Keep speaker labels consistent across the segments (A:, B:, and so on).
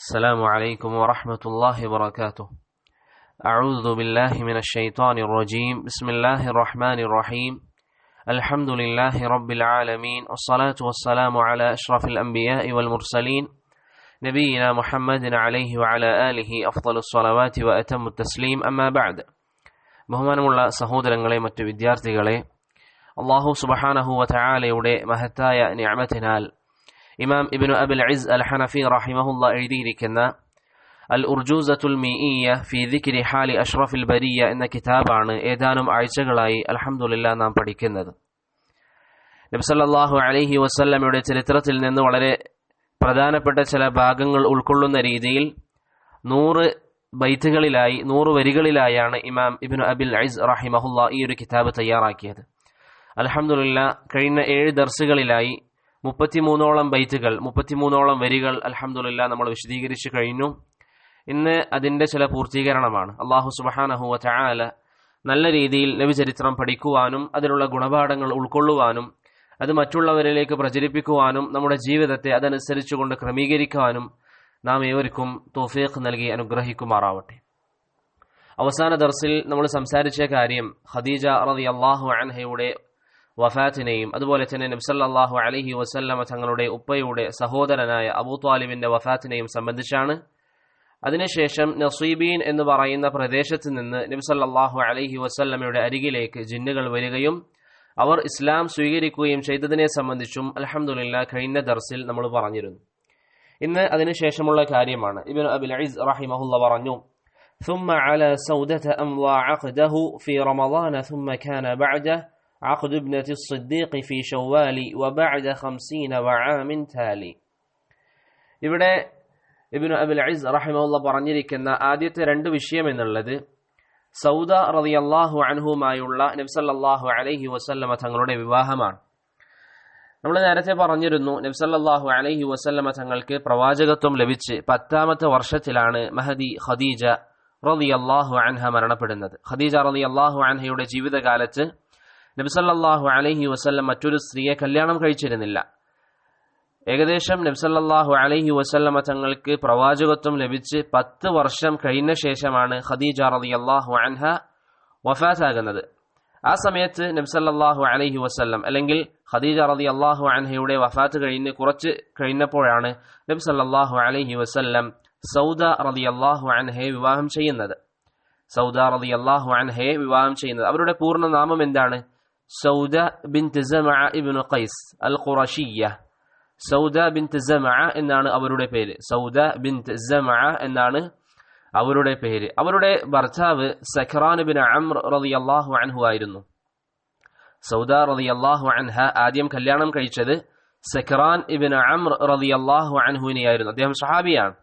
A: السلام عليكم ورحمة الله وبركاته. أعوذ بالله من الشيطان الرجيم. بسم الله الرحمن الرحيم. الحمد لله رب العالمين، والصلاة والسلام على أشرف الأنبياء والمرسلين نبينا محمد عليه وعلى آله أفضل الصلوات وأتم التسليم. أما بعد. ബഹുമാനമുള്ള സഹോദരങ്ങളെ, മറ്റു വിദ്യാർത്ഥികളെ, അല്ലാഹു സുബ്ഹാനഹു വ തആലയുടെ മഹത്തായ നിഅമത്തിനാൽ ഇമാം ഇബ്നു അബിൽ ഇസ് അൽ ഹനഫി റഹിമഹുല്ലാ എഴുതിയിരിക്കുന്ന അൽ ഉർജൂസത്തുൽ മീഇയ്യ ഫീ ദിക്രി ഹാലി അഷ്റഫിൽ ബരിയ എന്ന കിതാബാണ് ഏതാനും ആഴ്ചകളായി അൽഹംദുലില്ലാ നാം പഠിക്കുന്നത്. നബി സല്ലല്ലാഹു അലൈഹി വസല്ലമയുടെ ചരിത്രത്തിൽ നിന്ന് വളരെ പ്രധാനപ്പെട്ട ചില ഭാഗങ്ങൾ ഉൾക്കൊള്ളുന്ന രീതിയിൽ 100 ബൈത്തുകളിലായി 100 വരികളിലായാണ് ഇമാം ഇബ്നു അബിൽ ഇസ് റഹിമഹുല്ലാ ഈ ഒരു കിതാബ് തയ്യാറാക്കിയത്. അൽഹംദുലില്ലാ കഴിഞ്ഞ 7 ദർസുകളിലായി 33ഓളം ബൈത്തുകൾ, 33ഓളം വരികൾ അൽഹംദുലില്ലാ നമ്മൾ വിശദീകരിച്ചു കഴിഞ്ഞു. ഇന്ന് അതിന്റെ ചില പൂർത്തീകരണമാണ്. അല്ലാഹു സുബ്ഹാനഹു വ തആല നല്ല രീതിയിൽ നബി ചരിത്രം പഠിക്കുവാനും അതിലുള്ള ഗുണപാഠങ്ങൾ ഉൾക്കൊള്ളുവാനും അത് മറ്റുള്ളവരിലേക്ക് പ്രചരിപ്പിക്കുവാനും നമ്മുടെ ജീവിതത്തെ അതനുസരിച്ചുകൊണ്ട് ക്രമീകരിക്കുവാനും നാം ഏവർക്കും തൗഫീഖ് നൽകി അനുഗ്രഹിക്കുമാറാവട്ടെ. അവസാന ദർസിൽ നമ്മൾ സംസാരിച്ച കാര്യം ഖദീജ റളിയല്ലാഹു അൻഹയുടെ വഫാത്തിനെയും അതുപോലെ തന്നെ നബി സല്ലല്ലാഹു അലൈഹി വസല്ലമ തങ്ങളുടെ ഉപ്പയുടെ സഹോദരനായ അബൂ ത്വാലിബിന്റെ വഫാത്തിനെയും സംബന്ധിച്ചാണ്. അതിനുശേഷം നസീബീൻ എന്ന് പറയുന്ന പ്രദേശത്ത് നിന്ന് നബി സല്ലല്ലാഹു അലൈഹി വസല്ലമയുടെ അരികിലേക്ക് ജിന്നുകൾ വരികയും അവർ ഇസ്ലാം സ്വീകരിക്കുകയും ചെയ്തതിനെ സംബന്ധിച്ചും അൽഹംദുലില്ലാ കഴിഞ്ഞ ദർസിൽ നമ്മൾ പറഞ്ഞിരുന്നു. ഇന്ന് അതിനുശേഷമുള്ള കാര്യമാണ്. ഇബ്നു അബിൽ ഇസ് റഹിമഹുല്ലാ പറഞ്ഞു: ثم على سودة أمضى عقده في رمضان ثم كان بعده عقد ابنة الصديق في شوال وبعد 50 وعام تالي. ഇവിടെ ഇബ്നു അബിൽ ഇസ് റഹിമഹുല്ലാ പറഞ്ഞിരിക്കുന്ന ആദ്യത്തെ 2 വിഷയം എന്നുള്ളത് സൗദ റളിയല്ലാഹു അൻഹുമായുള്ള നബി സല്ലല്ലാഹു അലൈഹി വസല്ലമ തങ്ങളുടെ വിവാഹമാണ്. നമ്മൾ നേരത്തെ പറഞ്ഞിരുന്നു, നബി സല്ലല്ലാഹു അലൈഹി വസല്ലമ തങ്ങൾക്ക് പ്രവാചകത്വം ലഭിച്ച് 10ാമത്തെ വർഷത്തിലാണ് മഹദി ഖദീജ റളിയല്ലാഹു അൻഹ മരണപ്പെടുന്നത്. ഖദീജ റളിയല്ലാഹു അൻഹയുടെ ജീവിതകാലത്ത് നബി സല്ലല്ലാഹു അലൈഹി വസല്ലം മറ്റൊരു സ്ത്രീയെ കല്യാണം കഴിച്ചിരുന്നില്ല. ഏകദേശം നബി സല്ലല്ലാഹു അലൈഹി വസല്ലമ തങ്ങൾക്ക് പ്രവാചകത്വം ലഭിച്ച് 10 വർഷം കഴിഞ്ഞ ശേഷമാണ് ഖദീജ റളിയല്ലാഹു അൻഹ വഫാത്താകുന്നത്. ആ സമയത്ത് നബി സല്ലല്ലാഹു അലൈഹി വസല്ലം അല്ലെങ്കിൽ ഖദീജ റളിയല്ലാഹു അൻഹയുടെ വഫാത്ത് കഴിഞ്ഞ് കുറച്ച് കഴിഞ്ഞപ്പോഴാണ് നബി സല്ലല്ലാഹു അലൈഹി വസല്ലം സൗദ റളിയല്ലാഹു അൻഹയെ വിവാഹം ചെയ്യുന്നത്. സൗദ റളിയല്ലാഹു അൻഹയെ വിവാഹം ചെയ്യുന്നത്. അവരുടെ പൂർണ്ണ നാമം എന്താണ്? സൗദ ബിൻത് സമഅ ഇബ്നു ഖൈസ് അൽ ഖുറശിയ്യ. സൗദ ബിൻത് സമഅ എന്നാണ് അവരുടെ പേര്. സൗദ ബിൻത് സമഅ എന്നാണ് അവരുടെ പേര്. അവരുടെ ഭർത്താവ് സഖറാൻ ഇബ്നു അംർ റളിയല്ലാഹു അൻഹു ആയിരുന്നു. സൗദ റളിയല്ലാഹു അൻഹ ആദ്യം കല്യാണം കഴിച്ചത് സഖറാൻ ഇബ്നു അംർ റളിയല്ലാഹു അൻഹുവിനെയായിരുന്നു. അദ്ദേഹം സ്വഹാബിയാണ്.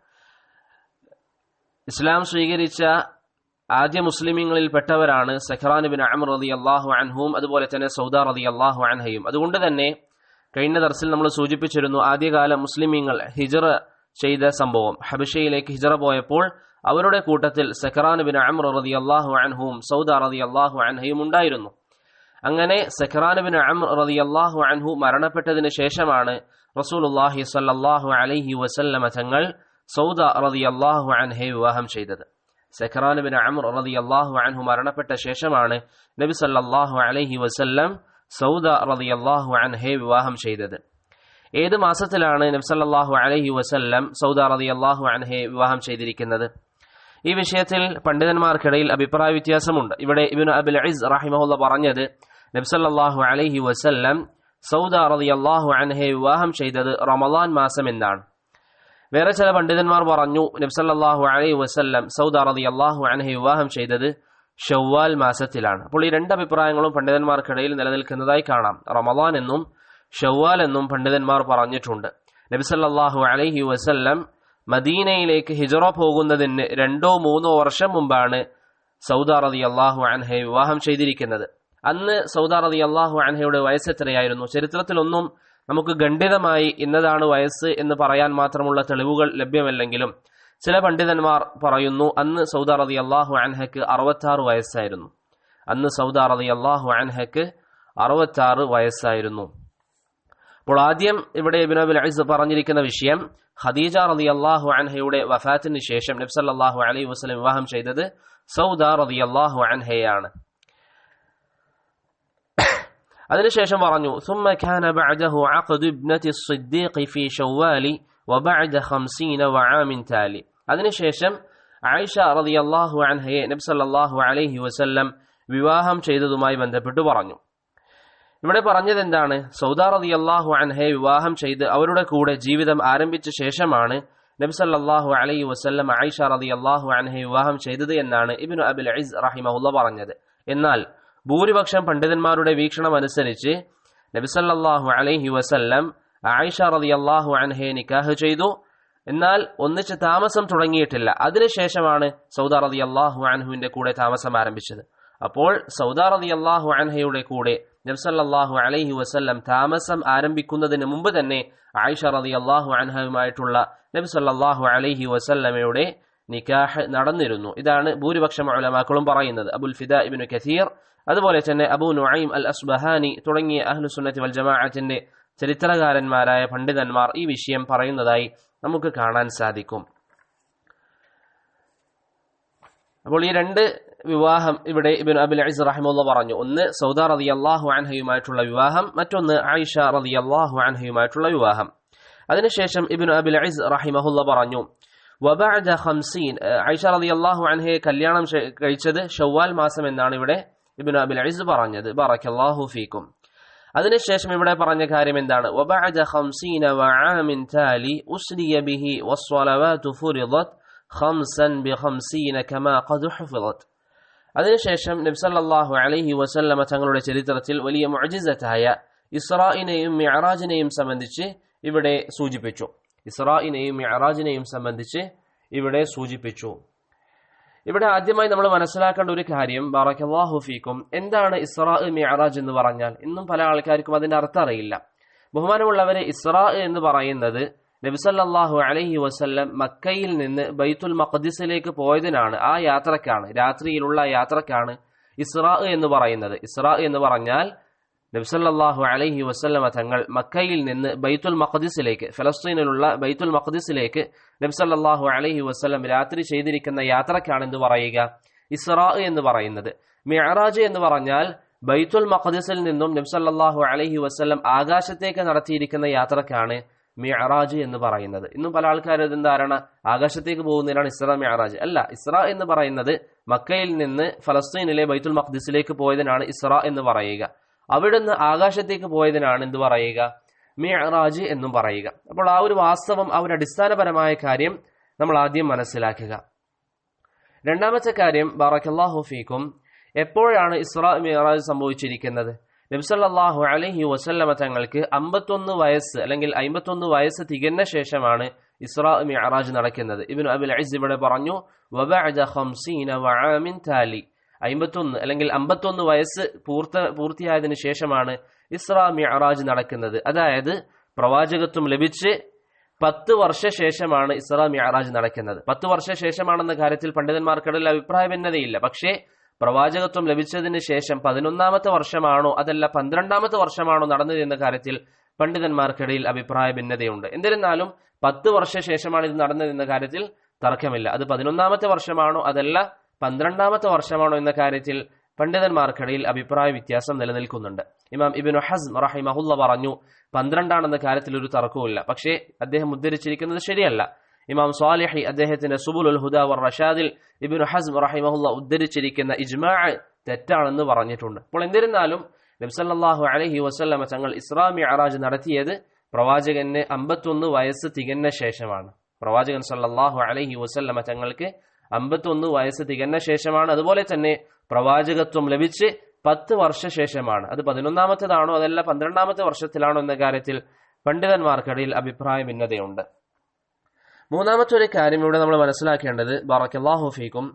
A: ഇസ്ലാം സ്വീകരിച്ച ആദ്യ മുസ്ലിമീങ്ങളിൽ പെട്ടവരാണ് സഖറാൻ ഇബ്നു അംർ റളിയല്ലാഹു അൻഹും അതുപോലെ തന്നെ സൗദ റളിയല്ലാഹു അൻഹയും. അതുകൊണ്ട് തന്നെ കഴിഞ്ഞ ദർസിൽ നമ്മൾ സൂചിപ്പിച്ചിരുന്നു, ആദ്യകാല മുസ്ലിമീങ്ങൾ ഹിജ്റ ചെയ്ത സംഭവം. ഹബശയിലേക്ക് ഹിജ്റ പോയപ്പോൾ അവരുടെ കൂട്ടത്തിൽ സഖറാൻ ഇബ്നു അംർ റളിയല്ലാഹു അൻഹും സൗദ റളിയല്ലാഹു അൻഹയും ഉണ്ടായിരുന്നു. അങ്ങനെ സഖറാൻ ഇബ്നു അംർ റളിയല്ലാഹു അൻഹു മരണപ്പെട്ടതിന് ശേഷമാണ് റസൂലുള്ളാഹി സ്വല്ലല്ലാഹു അലൈഹി വസല്ലമ തങ്ങൾ സൗദ റളിയല്ലാഹു അൻഹയെ വിവാഹം ചെയ്തത്. സഖറാൻ ഇബ്നു അംർ റളിയല്ലാഹു അൻഹു മരണപ്പെട്ട ശേഷമാണ് നബി സല്ലല്ലാഹു അലൈഹി വസല്ലം സൗദ റളിയല്ലാഹു അൻഹയെ വിവാഹം ചെയ്തത്. ഏത് മാസത്തിലാണ് നബി സല്ലല്ലാഹു അലൈഹി വസല്ലം സൗദ റളിയല്ലാഹു അൻഹയെ വിവാഹം ചെയ്തിരിക്കുന്നത്? ഈ വിഷയത്തിൽ പണ്ഡിതന്മാർക്കിടയിൽ അഭിപ്രായ വ്യത്യാസമുണ്ട്. ഇവിടെ ഇബ്നു അബിൽ ഇസ് റഹിമഹുല്ലാ പറഞ്ഞത് നബി സല്ലല്ലാഹു അലൈഹി വസല്ലം സൗദ റളിയല്ലാഹു അൻഹയെ വിവാഹം ചെയ്തത് റമളാൻ മാസം എന്നാണ്. വേറെ ചില പണ്ഡിതന്മാർ പറഞ്ഞു നബി സല്ലല്ലാഹു അലൈഹി വസല്ലം സൗദ റളിയല്ലാഹു അൻഹയെ വിവാഹം ചെയ്തത് ഷവ്വാൽ മാസത്തിലാണ്. അപ്പോൾ ഈ 2 അഭിപ്രായങ്ങളും പണ്ഡിതന്മാർക്കിടയിൽ നിലനിൽക്കുന്നതായി കാണാം. റമളാൻ എന്നും ഷവ്വാൽ എന്നും പണ്ഡിതന്മാർ പറഞ്ഞിട്ടുണ്ട്. നബി സല്ലല്ലാഹു അലൈഹി വസല്ലം മദീനയിലേക്ക് ഹിജ്റ പോകുന്നതിന് 2-3 വർഷം മുമ്പാണ് സൗദ റളിയല്ലാഹു അൻഹയെ വിവാഹം ചെയ്തിരിക്കുന്നത്. അന്ന് സൗദ റളിയല്ലാഹു അൻഹയുടെ വയസ്സ് എത്രയായിരുന്നു? ചരിത്രത്തിലൊന്നും നമുക്ക് ഖണ്ഡിതമായി ഇന്നതാണ് വയസ്സ് എന്ന് പറയാൻ മാത്രമുള്ള തെളിവുകൾ ലഭ്യമല്ലെങ്കിലും ചില പണ്ഡിതന്മാർ പറയുന്നു അന്ന് സൗദ റളിയല്ലാഹു അൻഹയ്ക്ക് 66 വയസ്സായിരുന്നു. അന്ന് സൗദ റളിയല്ലാഹു അൻഹയ്ക്ക് 66 വയസ്സായിരുന്നു. അപ്പോൾ ആദ്യം ഇവിടെ ഇബ്നു അബിൽ ഇസ് പറഞ്ഞിരിക്കുന്ന വിഷയം ഖദീജ റളിയല്ലാഹു അൻഹയുടെ വഫാത്തിന് ശേഷം നബി സല്ലല്ലാഹു അലൈഹി വസല്ലം വിവാഹം ചെയ്തത് സൗദ റളിയല്ലാഹു അൻഹയാണ്. അതിനുശേഷം പറഞ്ഞു ثم كان بعده عقد ابنة الصديق في شوال وبعد 50 وعام تالي. അതിനുശേഷം ആയിഷ റളിയല്ലാഹു അൻഹയെ നബി സല്ലല്ലാഹു അലൈഹി വസല്ലം വിവാഹം ചെയ്തതുമായി ബന്ധപ്പെട്ട് പറഞ്ഞു. ഇവിടെ പറഞ്ഞത് എന്താണ്? സൗദ റളിയല്ലാഹു അൻഹയെ വിവാഹം ചെയ്ത് അവരുടെ കൂടെ ജീവിതം ആരംഭിച്ച ശേഷമാണ് നബി സല്ലല്ലാഹു അലൈഹി വസല്ലം ആയിഷ റളിയല്ലാഹു അൻഹയെ വിവാഹം ചെയ്തത് എന്നാണ് ഇബ്നു അബിൽ ഇസ് റഹിമഹുല്ലാഹ് പറഞ്ഞത്. എന്നാൽ ഭൂരിപക്ഷം പണ്ഡിതന്മാരുടെ വീക്ഷണം അനുസരിച്ച് നബി സല്ലല്ലാഹു അലൈഹി വസല്ലം ആയിഷ റളിയല്ലാഹു അൻഹയെ നിക്കാഹ് ചെയ്തു. എന്നാൽ ഒന്നിച്ച് താമസം തുടങ്ങിയിട്ടില്ല. അതിനുശേഷമാണ് സൗദ റളിയല്ലാഹു അൻഹുവിന്റെ കൂടെ താമസം ആരംഭിച്ചത്. അപ്പോൾ സൗദ റളിയല്ലാഹു അൻഹയുടെ കൂടെ നബി സല്ലല്ലാഹു അലൈഹി വസല്ലം താമസം ആരംഭിക്കുന്നതിന് മുമ്പ് തന്നെ ആയിഷ റളിയല്ലാഹു അൻഹയുമായിട്ടുള്ള നബി സല്ലല്ലാഹു അലൈഹി വസല്ലമയുടെ നിക്കാഹ് നടന്നിരുന്നു. ഇതാണ് ഭൂരിപക്ഷം ഉലമാക്കളും പറയുന്നത്. അബുൽ ഫിദാ ഇബ്നു കസീർ, അതുപോലെ തന്നെ അബൂ നുഐം അൽ അസ്ബഹാനി തുടങ്ങിയ അഹ്ലു സുന്നത്തി വൽ ജമാഅത്തിന്റെ ചരിത്രകാരന്മാരായ പണ്ഡിതന്മാർ ഈ വിഷയം പറയുന്നതായി നമുക്ക് കാണാൻ സാധിക്കും. അപ്പോൾ ഈ രണ്ട് വിവാഹം ഇവിടെ ഇബ്നു അബിൽ ഇസ് റഹിമഹുല്ലാഹ് പറഞ്ഞു. ഒന്ന് സൗദ റളിയല്ലാഹു അൻഹയുമായിട്ടുള്ള വിവാഹം, മറ്റൊന്ന് ആയിഷ റളിയല്ലാഹു അൻഹയുമായിട്ടുള്ള വിവാഹം. അതിനുശേഷം ഇബ്നു അബിൽ ഇസ് റഹിമഹുല്ലാഹ് പറഞ്ഞു വബഅദ 50 ആയിഷ റളിയല്ലാഹു അൻഹയെ കല്യാണം കഴിച്ചത് ഷവ്വാൽ മാസം എന്നാണ് ഇവിടെ ഇബ്നു അബിൽ ഇസ് പറഞ്ഞത്. ബറക്കല്ലാഹു ഫീക്കും. അതിനുശേഷം ഇവിടെ പറഞ്ഞ കാര്യം എന്താണ്? വബഅദ 50 വആമിൻ താലി ഉസ്രിയ ബിഹി വസ്സലവാതു ഫുരിദത് 5 ബി50 കമാ ഖദ് ഹുഫിദത്. അതിനുശേഷം നബി സല്ലല്ലാഹു അലൈഹി വസല്ലമ തങ്ങളുടെ ചരിത്രത്തിൽ വലിയ മുഅ്ജിസത്തായ ഇസ്രാഇനെയും മിഅ്റാജിനെയും സംബന്ധിച്ച് ഇവിടെ സൂചിപ്പിച്ചു. ഇസ്രാഇനെയും മിഅ്റാജിനെയും സംബന്ധിച്ച് ഇവിടെ സൂചിപ്പിച്ചു. ഇവിടെ ആദ്യമായി നമ്മൾ മനസ്സിലാക്കേണ്ട ഒരു കാര്യം, ബറക്കല്ലാഹു ഫീക്കും, എന്താണ് ഇസ്രാ മിഅ്റാജ് എന്ന് പറഞ്ഞാൽ? ഇന്നും പല ആൾക്കാർക്കും അതിന്റെ അർത്ഥം അറിയില്ല. ബഹുമാനമുള്ളവരെ, ഇസ്രാ എന്ന് പറയുന്നത് നബി സല്ലല്ലാഹു അലൈഹി വസല്ലം മക്കയിൽ നിന്ന് ബൈത്തുൽ മഖ്ദിസിലേക്ക് പോയതിനാണ്, ആ യാത്രക്കാണ്, രാത്രിയിലുള്ള യാത്രക്കാണ് ഇസ്രാ എന്ന് പറയുന്നത്. ഇസ്രാ എന്ന് പറഞ്ഞാൽ നബി സല്ലല്ലാഹു അലൈഹി വസല്ലം തങ്ങൾ മക്കയിൽ നിന്ന് ബൈത്തുൽ മഖ്ദിസിലേക്ക്, ഫലസ്തീനിലുള്ള ബൈത്തുൽ മഖ്ദിസിലേക്ക് നബി സല്ലല്ലാഹു അലൈഹി വസല്ലം രാത്രി ചെയ്തിരിക്കുന്ന യാത്രക്കാണ് എന്ന് പറയുക ഇസ്രാ എന്ന് പറയുന്നത്. മിഅ്റാജ് എന്ന് പറഞ്ഞാൽ ബൈത്തുൽ മഖ്ദിസിൽ നിന്നും നബി സല്ലല്ലാഹു അലൈഹി വസല്ലം ആകാശത്തേക്ക് നടത്തിയിരിക്കുന്ന യാത്രക്കാണ് മിഅ്റാജ് എന്ന് പറയുന്നത്. ഇന്നും പല ആൾക്കാരും ധാരണ ആകാശത്തേക്ക് പോകുന്നതിനാണ് ഇസ്രാ മിഅ്റാജ്. അല്ല, ഇസ്രാ എന്ന് പറയുന്നത് മക്കയിൽ നിന്ന് ഫലസ്തീനിലെ ബൈത്തുൽ മഖ്ദിസിലേക്ക് പോയതിനാണ് ഇസ്രാ എന്ന് പറയുക. അവിടുന്ന് ആകാശത്തേക്ക് പോയതിനാണ് എന്ത് പറയുക? മിഅ്റാജ് എന്നും പറയുക. അപ്പോൾ ആ ഒരു വാസ്തവം, ആ ഒരു അടിസ്ഥാനപരമായ കാര്യം നമ്മൾ ആദ്യം മനസ്സിലാക്കുക. രണ്ടാമത്തെ കാര്യം, ബറക്കല്ലാഹു ഫീക്കും, എപ്പോഴാണ് ഇസ്രാ മിഅ്റാജ് സംഭവിച്ചിരിക്കുന്നത്? നബി സല്ലല്ലാഹു അലൈഹി വസല്ലമ തങ്ങൾക്ക് 51 വയസ്സ് അല്ലെങ്കിൽ 51 വയസ്സ് തികഞ്ഞ ശേഷമാണ് ഇസ്രാ മിഅ്റാജ് നടക്കുന്നത്. ഇബ്നു അബിൽ ഇസ് ഇവിടെ പറഞ്ഞു വബഅദ 50 വആമിൻ താലി, 51 അല്ലെങ്കിൽ 51 വയസ്സ് പൂർത്തിയായതിനു ശേഷമാണ് ഇസ്രാ മിഅ്റാജ് നടക്കുന്നത്. അതായത് പ്രവാചകത്വം ലഭിച്ച് 10 വർഷ ശേഷമാണ് ഇസ്രാ മിഅ്റാജ് നടക്കുന്നത്. 10 വർഷ ശേഷമാണെന്ന കാര്യത്തിൽ പണ്ഡിതന്മാർക്കിടയിൽ അഭിപ്രായ ഭിന്നതയില്ല. പക്ഷേ പ്രവാചകത്വം ലഭിച്ചതിന് ശേഷം 11ാമത്തെ വർഷമാണോ അതല്ല 12ാമത്തെ വർഷമാണോ നടന്നത് എന്ന കാര്യത്തിൽ പണ്ഡിതന്മാർക്കിടയിൽ അഭിപ്രായ ഭിന്നതയുണ്ട്. എന്നിരുന്നാലും 10 വർഷ ശേഷമാണ് ഇത് നടന്നത് എന്ന കാര്യത്തിൽ തർക്കമില്ല. അത് 11ാമത്തെ വർഷമാണോ അതല്ല 12ാമത്തെ വർഷമാണോ എന്ന കാര്യത്തിൽ പണ്ഡിതന്മാർക്കിടയിൽ അഭിപ്രായ വ്യത്യാസം നിലനിൽക്കുന്നുണ്ട്. ഇമാം ഇബ്നു ഹസ്ം റഹിമഹുല്ലാഹ് പറഞ്ഞു 12 കാര്യത്തിൽ ഒരു തർക്കവുമില്ല. പക്ഷേ അദ്ദേഹം ഉദ്ധരിച്ചിരിക്കുന്നത് ശരിയല്ല. ഇമാം സ്വാലിഹി അദ്ദേഹത്തിന്റെ സുബുലുൽ ഹുദാ വർ റഷാദിൽ ഇബ്നു ഹസ്ം റഹിമഹുല്ലാഹ് ഉദ്ധരിച്ചിരിക്കുന്ന ഇജ്മാഅ് തെറ്റാണെന്ന് പറഞ്ഞിട്ടുണ്ട്. അപ്പോൾ എന്നിരുന്നാലും നബി സല്ലല്ലാഹു അലൈഹി വസല്ലമ തങ്ങൾ ഇസ്രാ മിഅ്റാജ് നടത്തിയത് പ്രവാചകന് 51 വയസ്സ് തികഞ്ഞ ശേഷമാണ്. പ്രവാചകൻ സല്ലല്ലാഹു അലൈഹി വസല്ലമ തങ്ങൾക്ക് 51 വയസ്സ് തികഞ്ഞ ശേഷമാണ്. അതുപോലെ തന്നെ പ്രവാചകത്വം ലഭിച്ച് 10 വർഷ ശേഷമാണ്. അത് 11ാമത്തേതാണോ അതല്ല 12ാമത്തെ വർഷത്തിലാണോ എന്ന കാര്യത്തിൽ പണ്ഡിതന്മാർക്കിടയിൽ അഭിപ്രായ ഭിന്നതയുണ്ട്. മൂന്നാമത്തെ ഒരു കാര്യം ഇവിടെ നമ്മൾ മനസ്സിലാക്കേണ്ടത്, ബറക്കല്ലാഹു ഫീക്കും,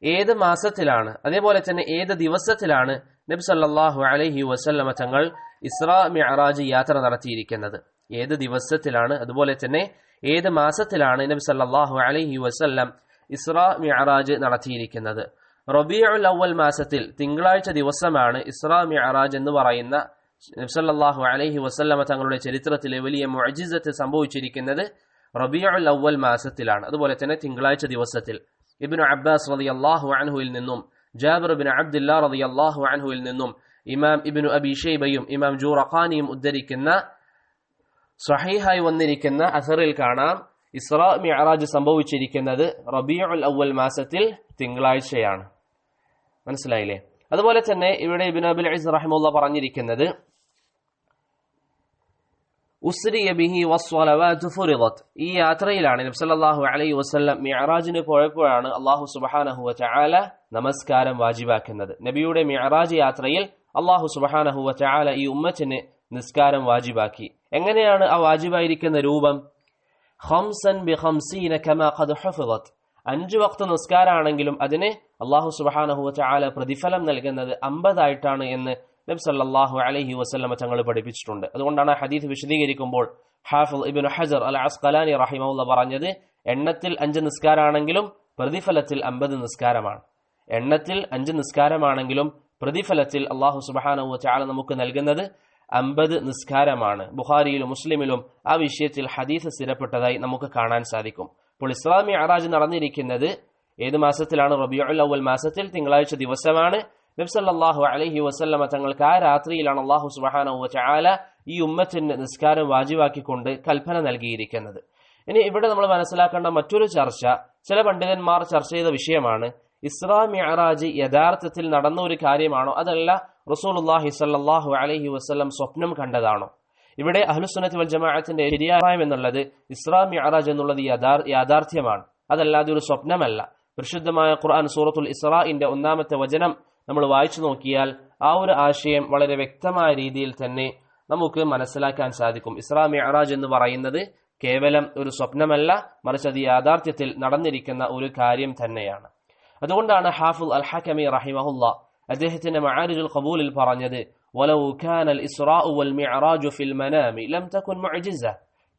A: ഏത് മാസത്തിലാണ് അതേപോലെ തന്നെ ഏത് ദിവസത്തിലാണ് നബി സല്ലല്ലാഹു അലൈഹി വസല്ലമ തങ്ങൾ ഇസ്രാ മിഅ്റാജ് യാത്ര നടത്തിയിരിക്കുന്നത്? ഏത് ദിവസത്തിലാണ് അതുപോലെ തന്നെ ഏത് മാസത്തിലാണ് നബി സല്ലല്ലാഹു അലൈഹി വസല്ലം ഇസ്രാ മിഅ്റാജ് നടത്തിയിരിക്കുന്നത്? റബീഉൽ അവ്വൽ മാസത്തിൽ തിങ്കളാഴ്ച ദിവസമാണ് ഇസ്രാ മിഅ്റാജ് എന്ന് പറയുന്ന നബി സല്ലല്ലാഹു അലൈഹി വസല്ലമ തങ്ങളുടെ ചരിത്രത്തിലെ വലിയ മുഅ്ജിസത്ത് സംഭവിച്ചിരിക്കുന്നത് റബീഉൽ അവ്വൽ മാസത്തിലാണ്. അതുപോലെ തന്നെ തിങ്കളാഴ്ച ദിവസത്തിൽ ഇബ്നു അബ്ബാസ് റളിയല്ലാഹു അൻഹുവിൽ നിന്നും ജാബിർ ഇബ്നു അബ്ദുല്ലാ റളിയല്ലാഹു അൻഹുവിൽ നിന്നും ഇമാം ഇബ്നു അബി ഷൈബയും ഇമാം ജൂറഖാനിയും ഉദ്ധരിക്കുന്ന സ്വഹീഹായി വന്നിരിക്കുന്ന അസറിൽ കാണാം ഇസ്രാ മിഅ്റാജ് സംഭവിച്ചിരിക്കുന്നത് റബീഉൽ അവ്വൽ മാസത്തിൽ തിങ്കളാഴ്ചയാണ്. മനസ്സിലായില്ലേ? അതുപോലെ തന്നെ ഇവിടെ ഇബ്നു അബിൽ ഇസ് റഹിമഹുല്ലാഹ് പറഞ്ഞിരിക്കുന്നത് ഉസ്രിയ ബിഹി വസ്സലവാതു ഫുറിദത്, ഈ യാത്രയിലാണ് നബി സല്ലല്ലാഹു അലൈഹി വസല്ലം മിഅ്റാജിന് പോയപ്പോഴാണ് അല്ലാഹു സുബ്ഹാനഹു വതആല നമസ്കാരം വാജിബാക്കുന്നത്. നബിയുടെ മിഅ്റാജ് യാത്രയിൽ അല്ലാഹു സുബ്ഹാനഹു വതആല ഈ ഉമ്മത്തിന് നിസ്കാരം വാജിബാക്കി. എങ്ങനെയാണ് ആ വാജിബായിരിക്കുന്ന രൂപം? ഖംസൻ ബിഖംസീന കമാ ഖദ് ഹുഫിദത്, 5 വഖ്ത് നിസ്കാരമാണെങ്കിലും അതിന് അല്ലാഹു സുബ്ഹാനഹു വതആല പ്രതിഫലം നൽകുന്നത് 50 ആയിട്ടാണ് എന്ന് നബി സല്ലല്ലാഹു അലൈഹി വസല്ലം തങ്ങൾ പഠിപ്പിച്ചിട്ടുണ്ട്. അതുകൊണ്ടാണ് ഹദീസ് വിശദീകരിക്കുമ്പോൾ ഹാഫിദ് ഇബ്നു ഹജർ അൽ അസ്ഖലാനി റഹിമഹുല്ലാഹ് പറഞ്ഞത് എണ്ണത്തിൽ 5 നിസ്കാരമാണെങ്കിലും പ്രതിഫലത്തിൽ 50 നിസ്കാരമാണ്. എണ്ണത്തിൽ 5 നിസ്കാരമാണെങ്കിലും പ്രതിഫലത്തിൽ അല്ലാഹു സുബ്ഹാനഹു വതആല നമുക്ക് നൽകുന്നത് 50 നിസ്കാരമാണ്. ബുഖാരിയിലും മുസ്ലിമിലും ആ വിഷയത്തിൽ ഹദീസ് സ്ഥിരപ്പെട്ടതായി നമുക്ക് കാണാൻ സാധിക്കും. അപ്പോൾ ഇസ്രാ മിഅ്റാജ് നടന്നിരിക്കുന്നത് ഏത് മാസത്തിലാണ്? റബീഉൽ അവ്വൽ മാസത്തിൽ തിങ്കളാഴ്ച ദിവസമാണ്. നബി സല്ലല്ലാഹു അലൈഹി വസല്ലമ തങ്ങൾക്ക് ആ രാത്രിയിലാണ് അല്ലാഹു സുബ്ഹാനഹു വതആല ഈ ഉമ്മത്തിന് നിസ്കാരം വാജിബാക്കിക്കൊണ്ട് കൽപ്പന നൽകിയിരിക്കുന്നത്. ഇനി ഇവിടെ നമ്മൾ മനസ്സിലാക്കേണ്ട മറ്റൊരു ചർച്ച, ചില പണ്ഡിതന്മാർ ചർച്ച ചെയ്ത വിഷയമാണ് ഇസ്രാ മിഅ്റാജ് യഥാർത്ഥത്തിൽ നടന്ന ഒരു കാര്യമാണോ അതല്ല റസൂലുള്ളാഹി സ്വല്ലല്ലാഹു അലൈഹി വസല്ലം സ്വപ്നം കണ്ടതാണോ? ഇവിടെ അഹ്ലുസുന്നത്തി വൽ ജമാഅത്തിന്റെ ശരിയായ അഭിപ്രായം എന്നുള്ളത് ഇസ്രാ മിഅ്റാജ് എന്നുള്ളത് യാഥാർത്ഥ്യമാണ്, അതല്ലാതെ ഒരു സ്വപ്നമല്ല. പരിശുദ്ധമായ ഖുർആൻ സൂറത്തുൽ ഇസ്രാഇന്റെ 1-ാമത്തെ വചനം നമ്മൾ വായിച്ചു നോക്കിയാൽ ആ ഒരു ആശയം വളരെ വ്യക്തമായ രീതിയിൽ തന്നെ നമുക്ക് മനസ്സിലാക്കാൻ സാധിക്കും. ഇസ്രാ മിഅ്റാജ് എന്ന് പറയുന്നത് കേവലം ഒരു സ്വപ്നമല്ല, മറിച്ച് അത് യാഥാർത്ഥ്യത്തിൽ നടന്നിരിക്കുന്ന ഒരു കാര്യം തന്നെയാണ്. അതുകൊണ്ടാണ് ഹാഫിദ് അൽ ഹകമി റഹിമഹുല്ലാഹ് അദ്ദേഹത്തിന്റെ മആരിജുൽ ഖബൂലിൽ പറഞ്ഞത് വലൗ കാനൽ ഇസ്റാഉ വൽ മിഅ്റാജു ഫിൽ മനാമി ലം തകുൻ മുഅ്ജിസ,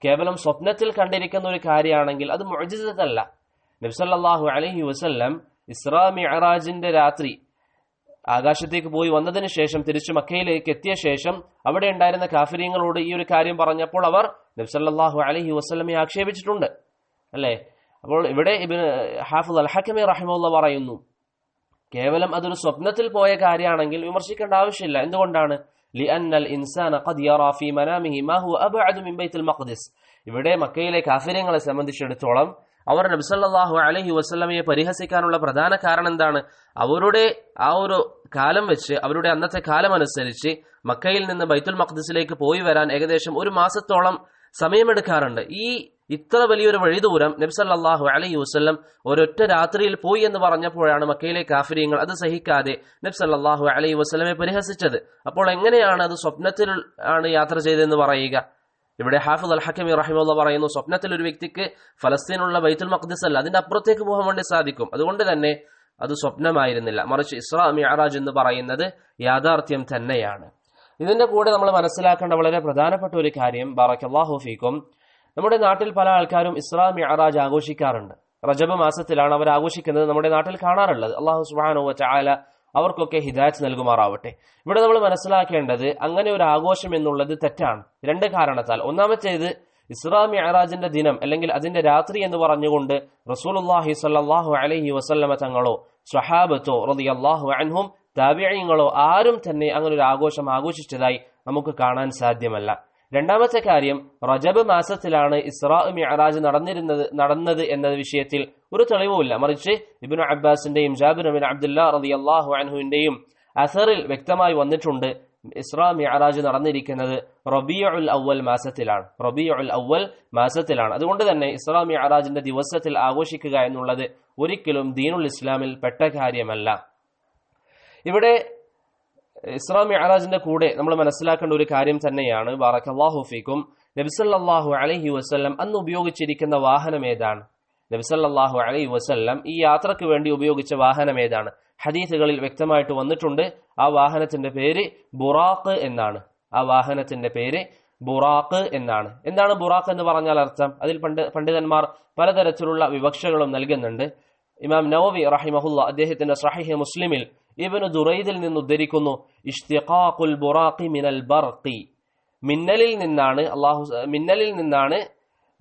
A: കേവലം സ്വപ്നത്തിൽ കണ്ടിരിക്കുന്ന ഒരു കാര്യമാണെങ്കിൽ അത് മുഅ്ജിസത്തല്ല. നബി സല്ലല്ലാഹു അലൈഹി വസല്ലം ഇസ്രാ മിഅ്റാജിന്റെ രാത്രി ആകാശത്തേക്ക് പോയി വന്നതിന് ശേഷം തിരിച്ചു മക്കയിലേക്ക് എത്തിയ ശേഷം അവിടെ ഉണ്ടായിരുന്ന കാഫിരീങ്ങളോട് ഈ ഒരു കാര്യം പറഞ്ഞപ്പോൾ അവർ നബി സല്ലല്ലാഹു അലൈഹി വസല്ലമയെ ആക്ഷേപിച്ചിട്ടുണ്ട്, അല്ലേ? അപ്പോൾ ഇവിടെ ഹാഫിദ് അൽ ഹകമി റഹിമഹുല്ലാഹ് പറയുന്നു കേവലം അതൊരു സ്വപ്നത്തിൽ പോയ കാര്യമാണെങ്കിൽ വിമർശിക്കേണ്ട ആവശ്യമില്ല. എന്തുകൊണ്ടാണ്? ലിഅന്നൽ ഇൻസാന ഖദ് യറാ ഫീ മനാമിഹി മാ ഹുവ അബ്അദു മിൻ ബൈത്തുൽ മഖ്ദിസ്. ഇവിടെ മക്കയിലെ കാഫിരീങ്ങളെ സംബന്ധിച്ചിടത്തോളം അവർ നബി സല്ലല്ലാഹു അലൈഹി വസല്ലമയെ പരിഹസിക്കാനുള്ള പ്രധാന കാരണം എന്താണ്? അവരുടെ ആ ഒരു കാലം വെച്ച്, അവരുടെ അന്നത്തെ കാലം അനുസരിച്ച് മക്കയിൽ നിന്ന് ബൈത്തുൽ മഖ്ദിസിലേക്ക് പോയി വരാൻ ഏകദേശം 1 മാസത്തോളം സമയമെടുക്കാറുണ്ട്. ഈ ഇത്ര വലിയൊരു വഴിദൂരം നബി സല്ലല്ലാഹു അലൈഹി വസല്ലം ഒരൊറ്റ രാത്രിയിൽ പോയി എന്ന് പറഞ്ഞപ്പോഴാണ് മക്കയിലെ കാഫിരീങ്ങൾ അത് സഹിക്കാതെ നബി സല്ലല്ലാഹു അലൈഹി വസല്ലമയെ പരിഹസിച്ചത്. അപ്പോൾ എങ്ങനെയാണ് അത് സ്വപ്നത്തിൽ ആണ് യാത്ര ചെയ്തതെന്ന് പറയുക? ഇവിടെ ഹാഫിദ് അൽ ഹകമി റഹിമഹുല്ലാഹ് പറയുന്നു സ്വപ്നത്തിൽ ഒരു വ്യക്തിക്ക് ഫലസ്തീനുള്ള ബൈത്തുൽ മഖ്ദിസ് അല്ല, അതിന്റെ അപ്പുറത്തേക്ക് പോകാൻ വേണ്ടി സാധിക്കും. അതുകൊണ്ട് തന്നെ അത് സ്വപ്നമായിരുന്നില്ല, മറിച്ച് ഇസ്രാ മിഅ്റാജ് എന്ന് പറയുന്നത് യാഥാർത്ഥ്യം തന്നെയാണ്. ഇതിന്റെ കൂടെ നമ്മൾ മനസ്സിലാക്കേണ്ട വളരെ പ്രധാനപ്പെട്ട ഒരു കാര്യം, ബറക്കല്ലാഹു ഫീക്കും, നമ്മുടെ നാട്ടിൽ പല ആൾക്കാരും ഇസ്രാ മിഅ്റാജ് ആഘോഷിക്കാറുണ്ട്. റജബ് മാസത്തിലാണ് അവർ ആഘോഷിക്കുന്നത്, നമ്മുടെ നാട്ടിൽ കാണാറുള്ളത്. അല്ലാഹു സുബ്ഹാനഹു വതആല അവർക്കൊക്കെ ഹിദായത്ത് നൽകുമാറാവട്ടെ. ഇവിടെ നമ്മൾ മനസ്സിലാക്കേണ്ടത് അങ്ങനെ ഒരു ആഘോഷം എന്നുള്ളത് തെറ്റാണ്, 2 കാരണത്താൽ. ഒന്നാമത്തേത്, ഇസ്രാ മിഅ്റാജിന്റെ ദിനം അല്ലെങ്കിൽ അതിന്റെ രാത്രി എന്ന് പറഞ്ഞുകൊണ്ട് റസൂലുള്ളാഹി സ്വല്ലല്ലാഹു അലൈഹി വസല്ലമ തങ്ങളോ സ്വഹാബത്തോ റളിയല്ലാഹു അൻഹും താബിഈങ്ങളോ ആരും തന്നെ അങ്ങനെ ഒരു ആഘോഷം ആഘോഷിച്ചതായി നമുക്ക് കാണാൻ സാധ്യമല്ല. രണ്ടാമത്തെ കാര്യം, റജബ് മാസത്തിലാണ് ഇസ്രാ മിഅ്റാജ് നടന്നത് എന്ന വിഷയത്തിൽ ഒരു തെളിവുമില്ല. മറിച്ച് ഇബ്നു അബ്ബാസിന്റെയും ജാബിർ ബിൻ അബ്ദുല്ലാ റളിയല്ലാഹു അൻഹുവിന്റെയും അസറിൽ വ്യക്തമായി വന്നിട്ടുണ്ട് ഇസ്രാ മിഅ്റാജ് നടന്നിരിക്കുന്നത് റബീഉൽ അവ്വൽ മാസത്തിലാണ്. അതുകൊണ്ട് തന്നെ ഇസ്രാ മിഅ്റാജിന്റെ ദിവസത്തിൽ ആഘോഷിക്കുക എന്നുള്ളത് ഒരിക്കലും ദീനുൽ ഇസ്ലാമിൽ പെട്ട കാര്യമല്ല. ഇവിടെ ഇസ്രാ മിഅ്റാജിന്റെ കൂടെ നമ്മൾ മനസ്സിലാക്കേണ്ട ഒരു കാര്യം തന്നെയാണ്, ബറക്കല്ലാഹു ഫീക്കും, നബി സല്ലല്ലാഹു അലൈഹി വസല്ലം അന്ന് ഉപയോഗിച്ചിരിക്കുന്ന വാഹനം ഏതാണ്? നബി സല്ലല്ലാഹു അലൈഹി വസല്ലം ഈ യാത്രക്ക് വേണ്ടി ഉപയോഗിച്ച വാഹനം ഏതാണ്? ഹദീസുകളിൽ വ്യക്തമായിട്ട് വന്നിട്ടുണ്ട്. ആ വാഹനത്തിന്റെ പേര് ബുറാഖ് എന്നാണ്. എന്താണ് ബുറാഖ് എന്ന് പറഞ്ഞാൽ അർത്ഥം? അതിൽ പണ്ഡിതന്മാർ പലതരത്തിലുള്ള വിവക്ഷകളും നൽകുന്നുണ്ട്. ഇമാം നവവി റഹിമഹുല്ലാഹ് അദ്ദേഹത്തിന്റെ സ്വഹീഹ് മുസ്ലിമിൽ ഇബ്നു ദുറൈദിൽ നിന്ന് ഉദ്ധരിക്കുന്നു, ഇഷ്തിഖാഖുൽ ബുറാഖി മിനൽ ബർഖി, മിന്നലിൽ നിന്നാണ്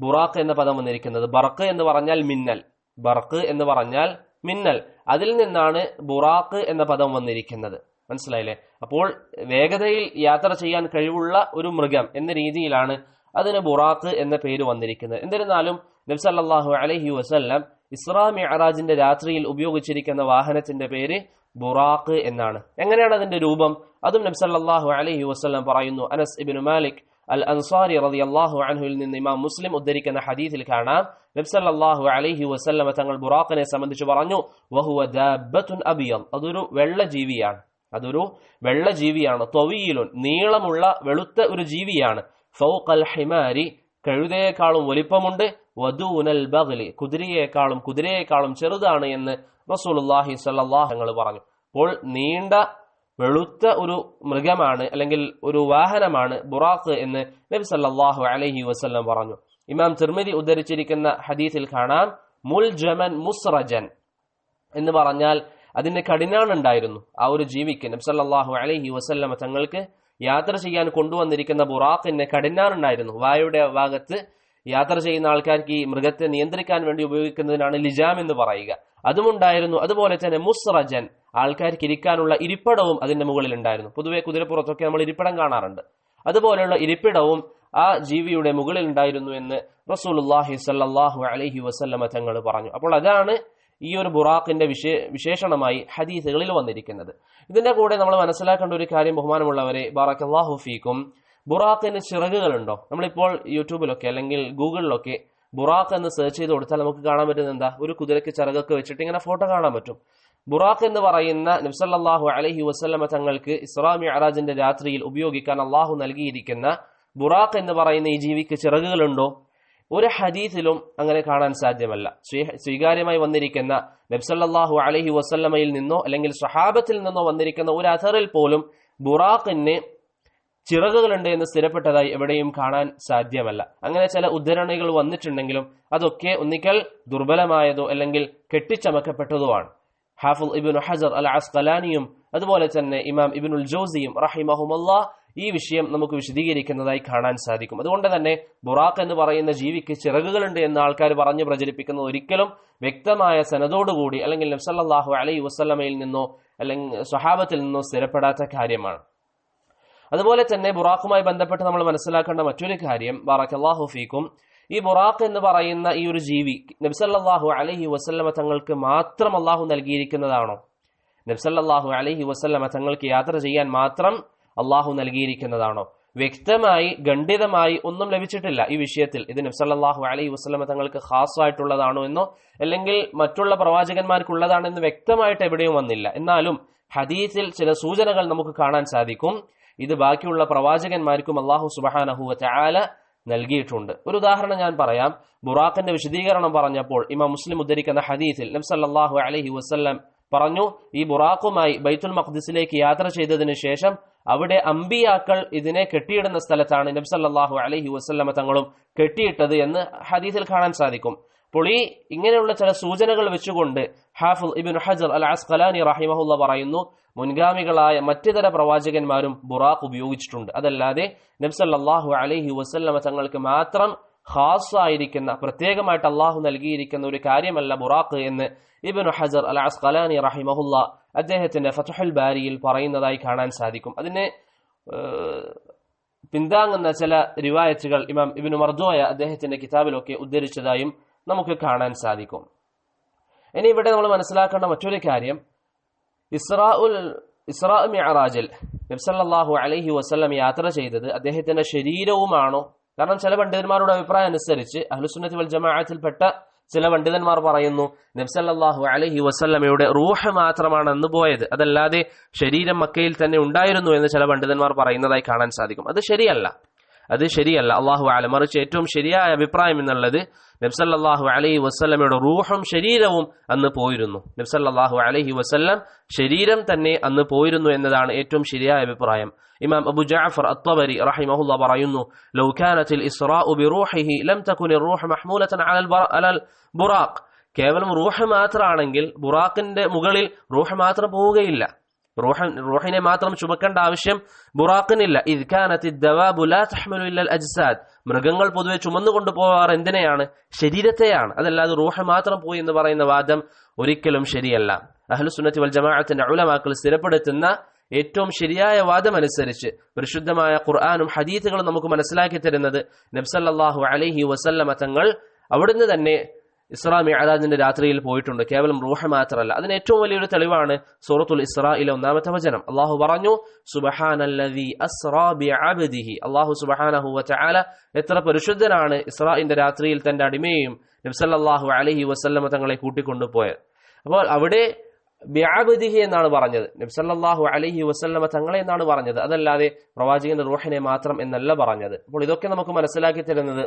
A: ബുറാഖ് എന്ന പദം വന്നിരിക്കുന്നത്. ബർഖ് എന്ന് പറഞ്ഞാൽ മിന്നൽ, ബർഖ് എന്ന് പറഞ്ഞാൽ മിന്നൽ, അതിൽ നിന്നാണ് ബുറാഖ് എന്ന പദം വന്നിരിക്കുന്നത്. മനസ്സിലായില്ലേ? അപ്പോൾ വേഗതയിൽ യാത്ര ചെയ്യാൻ കഴിവുള്ള ഒരു മൃഗം എന്ന രീതിയിലാണ് അതിന് ബുറാഖ് എന്ന പേര് വന്നിരിക്കുന്നത്. എന്നിരുന്നാലും നബി സല്ലല്ലാഹു അലൈഹി വസല്ലം ഇസ്രാ മിഅ്റാജിന്റെ രാത്രിയിൽ ഉപയോഗിച്ചിരിക്കുന്ന വാഹനത്തിന്റെ പേര് ബുറാഖ് എന്നാണ്. എങ്ങനെയാണ് അതിന്റെ രൂപം? അതും നബി സല്ലല്ലാഹു അലൈഹി വസല്ലം പറയുന്നു. അനസ് ഇബ്നു മാലിക് അൽ അൻസാരി റളിയല്ലാഹു അൻഹുവിൽ നിന്ന് ഇമാം മുസ്ലിം ഉദ്ധരിക്കുന്ന ഹദീസിൽ കാണാം, നബി സല്ലല്ലാഹു അലൈഹി വസല്ലം തങ്ങൾ ബുറാഖിനെ സംബന്ധിച്ച് പറഞ്ഞു, വഹുവ ദാബത്തുൻ അബിയദ്, അതൊരു വെള്ള ജീവിയാണ്, ത്വവീലുൻ, നീളമുള്ള വെളുത്ത ഒരു ജീവിയാണ്, ഫൗഖൽ ഹിമാരി, കഴുതയേക്കാളും വലിപ്പമുണ്ട്, വദൂനൽ ബഗ്ലി, കുതിരയേക്കാളും ചെറുതാണ് എന്ന് റസൂലുള്ളാഹി സ്വല്ലല്ലാഹു അലൈഹി വസല്ലം പറഞ്ഞു. അപ്പോൾ നീണ്ട വെളുത്ത ഒരു മൃഗമാണ് അല്ലെങ്കിൽ ഒരു വാഹനമാണ് ബുറാഖ് എന്ന് നബി സല്ലല്ലാഹു അലൈഹി വസല്ലം പറഞ്ഞു. ഇമാം തിർമിദി ഉദ്ധരിച്ചിരിക്കുന്ന ഹദീസിൽ കാണാം, മുൽജമൻ മുസ്റജൻ എന്ന് പറഞ്ഞാൽ അതിന്റെ കടിഞ്ഞാണുണ്ടായിരുന്നു. ആ ഒരു ജീവിക്ക് നബി സല്ലല്ലാഹു അലൈഹി വസല്ലം തങ്ങൾക്ക് യാത്ര ചെയ്യാൻ കൊണ്ടുവന്നിരിക്കുന്ന ബുറാഖിന്റെ കടിഞ്ഞാണുണ്ടായിരുന്നു. വായുടെ ഭാഗത്ത് യാത്ര ചെയ്യുന്ന ആൾക്കാർക്ക് ഈ മൃഗത്തെ നിയന്ത്രിക്കാൻ വേണ്ടി ഉപയോഗിക്കുന്നതിനാണ് ലിജാം എന്ന് പറയുക, അതുമുണ്ടായിരുന്നു. അതുപോലെ തന്നെ മുസ്റജൻ, ആൾക്കാർക്ക് ഇരിക്കാനുള്ള ഇരിപ്പിടവും അതിന്റെ മുകളിൽ ഉണ്ടായിരുന്നു. പൊതുവെ കുതിരപ്പുറത്തൊക്കെ നമ്മൾ ഇരിപ്പിടം കാണാറുണ്ട്, അതുപോലെയുള്ള ഇരിപ്പിടവും ആ ജീവിയുടെ മുകളിൽ ഉണ്ടായിരുന്നു എന്ന് റസൂലുള്ളാഹി സ്വല്ലല്ലാഹു അലൈഹി വസല്ലം തങ്ങൾ പറഞ്ഞു. അപ്പോൾ അതാണ് ഈ ഒരു ബുറാഖിന്റെ വിശേഷണമായി ഹദീസുകളിൽ വന്നിരിക്കുന്നത്. ഇതിന്റെ കൂടെ നമ്മൾ മനസ്സിലാക്കേണ്ട ഒരു കാര്യം, ബഹുമാനമുള്ളവരെ, ബറക്കല്ലാഹു ഫീക്കും, ബുറാഖിന് ചിറകുകളുണ്ടോ? നമ്മളിപ്പോൾ യൂട്യൂബിലൊക്കെ അല്ലെങ്കിൽ ഗൂഗിളിലൊക്കെ ബുറാഖ് എന്ന് സെർച്ച് ചെയ്ത് കൊടുത്താൽ നമുക്ക് കാണാൻ പറ്റുന്നത് എന്താ? ഒരു കുതിരയ്ക്ക് ചിറകൊക്കെ വെച്ചിട്ട് ഇങ്ങനെ ഫോട്ടോ കാണാൻ പറ്റും. ബുറാഖ് എന്ന് പറയുന്ന നബി സല്ലല്ലാഹു അലൈഹി വസല്ലം തങ്ങൾക്ക് ഇസ്രാ മിഅ്റാജിന്റെ രാത്രിയിൽ ഉപയോഗിക്കാൻ അള്ളാഹു നൽകിയിരിക്കുന്ന ബുറാഖ് എന്ന് പറയുന്ന ഈ ജീവിക്ക് ചിറകുകളുണ്ടോ? ഒരു ഹദീസിലും അങ്ങനെ കാണാൻ സാധ്യമല്ല. സ്വീകാര്യമായി വന്നിരിക്കുന്ന നബി സല്ലല്ലാഹു അലൈഹി വസല്ലമയിൽ നിന്നോ അല്ലെങ്കിൽ സ്വഹാബത്തിൽ നിന്നോ വന്നിരിക്കുന്ന ഒരു അഥറിൽ പോലും ബുറാഖിന് ചിറകുകളുണ്ട് എന്ന് സ്ഥിരപ്പെട്ടതായി എവിടെയും കാണാൻ സാധ്യമല്ല. അങ്ങനെ ചില ഉദ്ധരണികൾ വന്നിട്ടുണ്ടെങ്കിലും അതൊക്കെ ഒന്നിക്കൽ ദുർബലമായതോ അല്ലെങ്കിൽ കെട്ടിച്ചമക്കപ്പെട്ടതോ ആണ്. ഹാഫിദ് ഇബ്നു ഹജർ അൽ അസ്ഖലാനിയും അതുപോലെ തന്നെ ഇമാം ഇബ്നുൽ ജൗസിയും റഹിമഹുമുല്ലാഹ് ഈ വിഷയം നമുക്ക് വിശദീകരിക്കുന്നതായി കാണാൻ സാധിക്കും. അതുകൊണ്ട് തന്നെ ബുറാഖ് എന്ന് പറയുന്ന ജീവിക്ക് ചിറകുകളുണ്ട് എന്ന് ആൾക്കാർ പറഞ്ഞു പ്രചരിപ്പിക്കുന്നത് ഒരിക്കലും വ്യക്തമായ സനദോടുകൂടി അല്ലെങ്കിൽ നബി സല്ലല്ലാഹു അലൈഹി വസല്ലമയിൽ നിന്നോ അല്ലെങ്കിൽ സ്വഹാബത്തിൽ നിന്നോ സ്ഥിരപ്പെടാത്ത കാര്യമാണ്. അതുപോലെ തന്നെ ബുറാഖുമായി ബന്ധപ്പെട്ട് നമ്മൾ മനസ്സിലാക്കേണ്ട മറ്റൊരു കാര്യം, ബറക്കല്ലാഹു ഫീക്കും, ഈ ബുറാഖ് എന്ന് പറയുന്ന ഈ ഒരു ജീവി നബി സല്ലല്ലാഹു അലൈഹി വസല്ലമ തങ്ങൾക്ക് മാത്രം അള്ളാഹു നൽകിയിരിക്കുന്നതാണോ? നബി സല്ലല്ലാഹു അലൈഹി വസല്ലമ തങ്ങൾക്ക് യാത്ര ചെയ്യാൻ മാത്രം അള്ളാഹു നൽകിയിരിക്കുന്നതാണോ? വ്യക്തമായി ഖണ്ഡിതമായി ഒന്നും ലഭിച്ചിട്ടില്ല ഈ വിഷയത്തിൽ. ഇത് നബി സല്ലല്ലാഹു അലൈഹി വസല്ലമ തങ്ങൾക്ക് ഖാസായിട്ടുള്ളതാണോ എന്നോ അല്ലെങ്കിൽ മറ്റുള്ള പ്രവാചകന്മാർക്കുള്ളതാണെന്ന് വ്യക്തമായിട്ട് എവിടെയും വന്നില്ല. എന്നാലും ഹദീസിൽ ചില സൂചനകൾ നമുക്ക് കാണാൻ സാധിക്കും. ഇത് ബാക്കിയുള്ള പ്രവാചകന്മാർക്കും അല്ലാഹു സുബ്ഹാനഹു വ തആല നൽകിയിട്ടുണ്ട്. ഒരു ഉദാഹരണം ഞാൻ പറയാം. ബുറാഖിന്റെ വിശദീകരണം പറഞ്ഞപ്പോൾ ഇമാം മുസ്ലിം ഉദ്ധരിക്കുന്ന ഹദീസിൽ നബി സല്ലല്ലാഹു അലൈഹി വസല്ലം പറഞ്ഞു, ഈ ബുറാഖുമായി ബൈത്തുൽ മഖ്ദിസിലേക്ക് യാത്ര ചെയ്തതിനു ശേഷം അവിടെ അമ്പിയാക്കൾ ഇതിനെ കെട്ടിയിടുന്ന സ്ഥലത്താണ് നബി സല്ലല്ലാഹു അലൈഹി വസല്ലമ തങ്ങളും കെട്ടിയിട്ടത് എന്ന് ഹദീസിൽ കാണാൻ സാധിക്കും. അപ്പോൾ ഈ ഇങ്ങനെയുള്ള ചില സൂചനകൾ വെച്ചുകൊണ്ട് ഹാഫിദ് ഇബ്നു ഹജർ അൽ അസ്ഖലാനി റഹിമഹുല്ലാ പറയുന്നു, മുൻഗാമികളായ മറ്റിതര പ്രവാചകന്മാരും ബുറാഖ് ഉപയോഗിച്ചിട്ടുണ്ട്. അതല്ലാതെ നബി സല്ലല്ലാഹു അലൈഹി വസല്ലമ തങ്ങൾക്ക് മാത്രം ഖാസായിരിക്കുന്ന പ്രത്യേകമായിട്ട് അള്ളാഹു നൽകിയിരിക്കുന്ന ഒരു കാര്യമല്ല ബുറാഖ് എന്ന് ഇബ്നു ഹജർ അൽ അസ്ഖലാനി റഹിമഹുല്ലാ അദ്ദേഹത്തിന്റെ ഫത്ഹുൽ ബാരിയിൽ പറയുന്നതായി കാണാൻ സാധിക്കും. അതിനെ പിന്താങ്ങുന്ന ചില റിവായത്തുകൾ ഇമാം ഇബ്നു മർദൂയ അദ്ദേഹത്തിന്റെ കിതാബിലൊക്കെ ഉദ്ധരിച്ചതായും നമുക്ക് കാണാൻ സാധിക്കും. ഇനി ഇവിടെ നമ്മൾ മനസ്സിലാക്കേണ്ട മറ്റൊരു കാര്യം, ഇസ്രാ മിഅ്റാജിൽ നബി സല്ലല്ലാഹു അലൈഹി വസല്ലം യാത്ര ചെയ്തത് അദ്ദേഹത്തിന്റെ ശരീരവുമാണോ? കാരണം ചില പണ്ഡിതന്മാരുടെ അഭിപ്രായം അനുസരിച്ച് അഹ്ലുസുന്നത്തി വൽ ജമാഅത്തിൽപ്പെട്ട ചില പണ്ഡിതന്മാർ പറയുന്നു നബി സല്ലല്ലാഹു അലൈഹി വസല്ലമയുടെ റൂഹ് മാത്രമാണ് അന്ന് പോയത്, അതല്ലാതെ ശരീരം മക്കയിൽ തന്നെ ഉണ്ടായിരുന്നു എന്ന് ചില പണ്ഡിതന്മാർ പറയുന്നതായി കാണാൻ സാധിക്കും. അത് ശരിയല്ല. അല്ലാഹു അലം. മറിച്ച് ഏറ്റവും ശരിയായ അഭിപ്രായം എന്നുള്ളത് നബി സല്ലല്ലാഹു അലൈഹി വസല്ലമയുടെ റൂഹും ശരീരവും അന്ന് പോയിരുന്നു. നബി സല്ലല്ലാഹു അലൈഹി വസല്ലം ശരീരം തന്നെ അന്ന് പോയിരുന്നു എന്നതാണ് ഏറ്റവും ശരിയായ അഭിപ്രായം. ഇമാം അബു ജഅഫർ അത്വബരി റഹിമഹുല്ലാ പറയുന്നു, ലൗ കാനത്തിൽ ഇസ്റാഉ ബിറൂഹിഹി ലം തകുനി റൂഹ് മഹ്മൂലതൻ അലൽ ബുറാഖ്. കേവലം റൂഹ് മാത്രമാണെങ്കിൽ ബുറാഖിന്റെ മുകളിൽ റൂഹ് മാത്രം പോവുകയില്ല. റൂഹിനെ മാത്രം ചുമക്കേണ്ട ആവശ്യം ബുറാഖിനില്ല. ഇദ് കാനത്തി ദവാബു ലാ തഹ്മിലു ഇല്ലൽ അജ്സാദ്, മൃഗങ്ങൾ പൊതുവെ ചുമന്നുകൊണ്ട് പോവാറ് എന്തിനെയാണ്? ശരീരത്തെയാണ്. അതല്ലാതെ റൂഹ് മാത്രം പോയി എന്ന് പറയുന്ന വാദം ഒരിക്കലും ശരിയല്ല. അഹ്ലുസുന്നത്തി വൽ ജമാഅത്തിന്റെ ഉലമാക്കൾ സ്ഥിരപ്പെടുത്തുന്ന ഏറ്റവും ശരിയായ വാദം അനുസരിച്ച് പരിശുദ്ധമായ ഖുർആനും ഹദീസുകളും നമുക്ക് മനസ്സിലാക്കി തരുന്നത് നബി സല്ലല്ലാഹു അലൈഹി വസല്ലമ തങ്ങൾ അവിടുന്ന് തന്നെ ഇസ്രാ മിഅ്റാജിന്റെ രാത്രിയിൽ പോയിട്ടുണ്ട്. കേവലം റൂഹ് മാത്രമല്ല. അതിന് ഏറ്റവും വലിയൊരു തെളിവാണ് സൂറത്തുൽ ഇസ്രായിലെ 1-ാമത്തെ വചനം. അല്ലാഹു പറഞ്ഞു, സുബ്ഹാനല്ലദീ അസ്റാ ബിഅബ്ദിഹി. അല്ലാഹു സുബ്ഹാനഹു വതആല എത്ര പരിശുദ്ധനാണ് ഇസ്രാഇന്റെ രാത്രിയിൽ തന്റെ അടിമയെയും നബി സല്ലല്ലാഹു അലൈഹി വസല്ലമ തങ്ങളെ കൂട്ടിക്കൊണ്ടുപോയത്. അപ്പോൾ അവിടെ ബിഅബ്ദിഹി എന്നാണ് പറഞ്ഞത്, നബി സല്ലല്ലാഹു അലൈഹി വസല്ലമ തങ്ങളെ എന്നാണ് പറഞ്ഞത്. അതല്ലാതെ പ്രവാചകന്റെ റൂഹിനെ മാത്രം എന്നല്ല പറഞ്ഞത്. അപ്പോൾ ഇതൊക്കെ നമുക്ക് മനസ്സിലാക്കി തരുന്നത്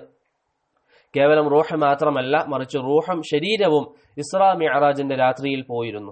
A: കേവലം റൂഹ് മാത്രമല്ല, മറിച്ച് റൂഹും ശരീരവും ഇസ്രാ മിഅ്റാജിന്റെ രാത്രിയിൽ പോയിരുന്നു.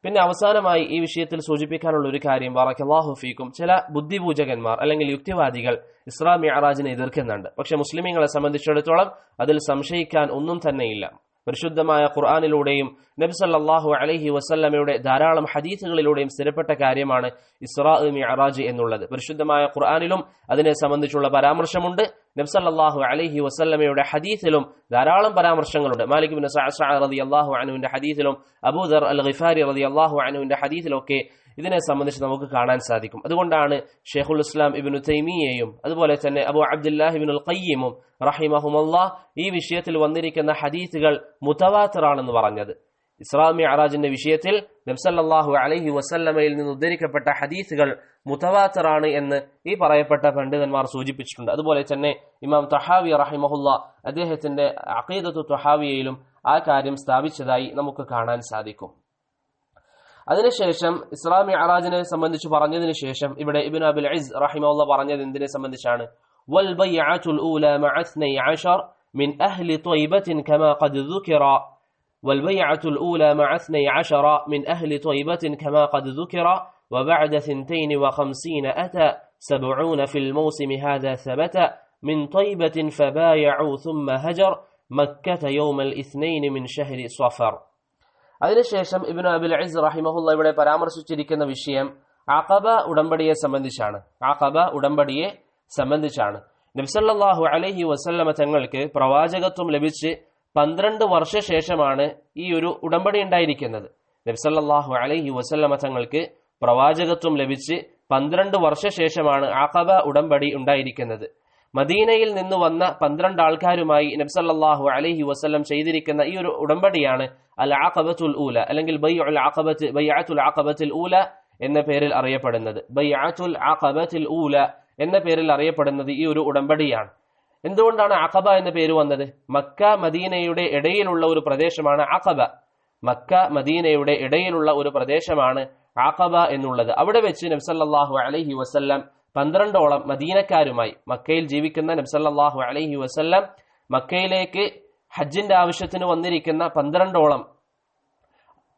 A: പിന്നെ അവസാനമായി ഈ വിഷയത്തിൽ സൂചിപ്പിക്കാനുള്ള ഒരു കാര്യം, ബറകല്ലാഹു ഫീക്കും, ചില ബുദ്ധിപൂജകന്മാർ അല്ലെങ്കിൽ യുക്തിവാദികൾ ഇസ്രാ മിഅ്റാജിനെ എതിർക്കുന്നുണ്ട്. പക്ഷെ മുസ്ലിമീങ്ങളെ സംബന്ധിച്ചിടത്തോളം അതിൽ സംശയിക്കാൻ ഒന്നും തന്നെയില്ല. പരിശുദ്ധമായ ഖുർആനിലൂടെയും നബി സല്ലല്ലാഹു അലൈഹി വസല്ലമയുടെ ധാരാളം ഹദീസുകളിലൂടെയും സ്ഥിരപ്പെട്ട കാര്യമാണ് ഇസ്രാ മിഅ്റാജ് എന്നുള്ളത്. പരിശുദ്ധമായ ഖുർആനിലും അതിനെ സംബന്ധിച്ചുള്ള പരാമർശമുണ്ട്. നബി സല്ലല്ലാഹു അലൈഹി വസല്ലമയുടെ ഹദീസിലും ധാരാളം പരാമർശങ്ങളുണ്ട്. മാലിക് ഇബ്നു സഅദ് റളിയല്ലാഹു അൻഹുവിന്റെ ഹദീസിലും അബൂദർ അൽ ഗിഫാരി റളിയല്ലാഹു അൻഹുവിന്റെ ഹദീസിലൊക്കെ ഇതിനെ സംബന്ധിച്ച് നമുക്ക് കാണാൻ സാധിക്കും. അതുകൊണ്ടാണ് ഷെയ്ഖുൽ ഇസ്ലാം ഇബ്നു തൈമിയയും അതുപോലെ തന്നെ അബൂ അബ്ദുല്ലാഹി ഇബ്നുൽ ഖയ്യിമും റഹിമഹുമുല്ലാഹ് ഈ വിഷയത്തിൽ വന്നിരിക്കുന്ന ഹദീസുകൾ മുതവാത്തിറാണെന്ന് പറഞ്ഞത്. ഇസ്രാ മിഅ്റാജിന്റെ വിഷയത്തിൽ നബി സല്ലല്ലാഹു അലൈഹി വസല്ലമയിൽ നിന്ന് ഉദ്ധരിക്കപ്പെട്ട ഹദീസുകൾ മുതവാത്തിറാണ് എന്ന് ഈ പറയപ്പെട്ട പണ്ഡിതന്മാർ സൂചിപ്പിച്ചിട്ടുണ്ട്. അതുപോലെ തന്നെ ഇമാം തഹാവി റഹിമഹുല്ലാഹ് അദ്ദേഹത്തിന്റെ അഖീദത്തു തഹാവിയയിലും ആ കാര്യം സ്ഥാപിച്ചതായി നമുക്ക് കാണാൻ സാധിക്കും. അതിനുശേഷം ഇസ്രാ മിഅ്റാജിനെ സംബന്ധിച്ച് പറഞ്ഞതിന് ശേഷം ഇവിടെ ഇബ്നു അബിൽ ഇസ് റഹിമഹുല്ലാഹ് പറഞ്ഞത് എന്തിനെ സംബന്ധിച്ചാണ്? വൽ ബൈഅത്തുൽ ഊല മഅ 12 മിൻ അഹ്ലി ത്വയ്ബത്തിൻ കമാ ഖദ് ദുകിറ. വൽ ബൈഅത്തുൽ ഊല മഅ 12 മിൻ അഹ്ലി ത്വയ്ബത്തിൻ കമാ ഖദ് ദുകിറ وبعد 52 أتى 70 في الموسم هذا ثبت من طيبة فبايعوا ثم هجر مكة يوم الاثنين من شهر صفر. അതിനുശേഷം ഇബ്നു അബിൽ ഇസ് റഹിമഹുല്ലാഹ് ഇവിടെ പരാമർശിച്ചിരിക്കുന്ന വിഷയം അഖബ ഉടമ്പടിയെ സംബന്ധിച്ചാണ്. നബി സല്ലല്ലാഹു അലൈഹി വസല്ലമ തങ്ങൾക്ക് പ്രവാചകത്വം ലഭിച്ച് 12 വർഷശേഷമാണ് ഈ ഒരു ഉടമ്പടി ഉണ്ടായിരിക്കുന്നത്. നബി സല്ലല്ലാഹു അലൈഹി വസല്ലമ തങ്ങൾക്ക് പ്രവാചകത്വം ലഭിച്ച് 12 വർഷശേഷമാണ് അഖബ ഉടമ്പടി ഉണ്ടായിരിക്കുന്നത്. മദീനയിൽ നിന്ന് വന്ന 12 ആൾക്കാരുമായി നബി സല്ലല്ലാഹു അലൈഹി വസല്ലം ചെയ്തിരിക്കുന്ന ഈ ഒരു ഉടമ്പടിയാണ് അൽ അഖബത്തുൽ ഊല അല്ലെങ്കിൽ ബൈഅത്തുൽ അഖബത്തുൽ ഊല എന്ന പേരിൽ അറിയപ്പെടുന്നത്. ബൈഅത്തുൽ അഖബത്തുൽ ഊല എന്ന പേരിൽ അറിയപ്പെടുന്നത് ഈ ഒരു ഉടമ്പടിയാണ്. എന്തുകൊണ്ടാണ് അഖബ എന്ന പേര് വന്നത്? മക്ക മദീനയുടെ ഇടയിലുള്ള ഒരു പ്രദേശമാണ് അഖബ. മക്ക മദീനയുടെ ഇടയിലുള്ള ഒരു പ്രദേശമാണ് അഖബ എന്നുള്ളത്. അവിടെ വെച്ച് നബി സല്ലല്ലാഹു അലൈഹി വസല്ലം 12ഓളം മദീനക്കാരുമായി, മക്കയിൽ ജീവിക്കുന്ന നബി സല്ലല്ലാഹു അലൈഹി വസല്ലം മക്കയിലേക്ക് ഹജ്ജിന്റെ ആവശ്യത്തിന് വന്നിരിക്കുന്ന 12ഓളം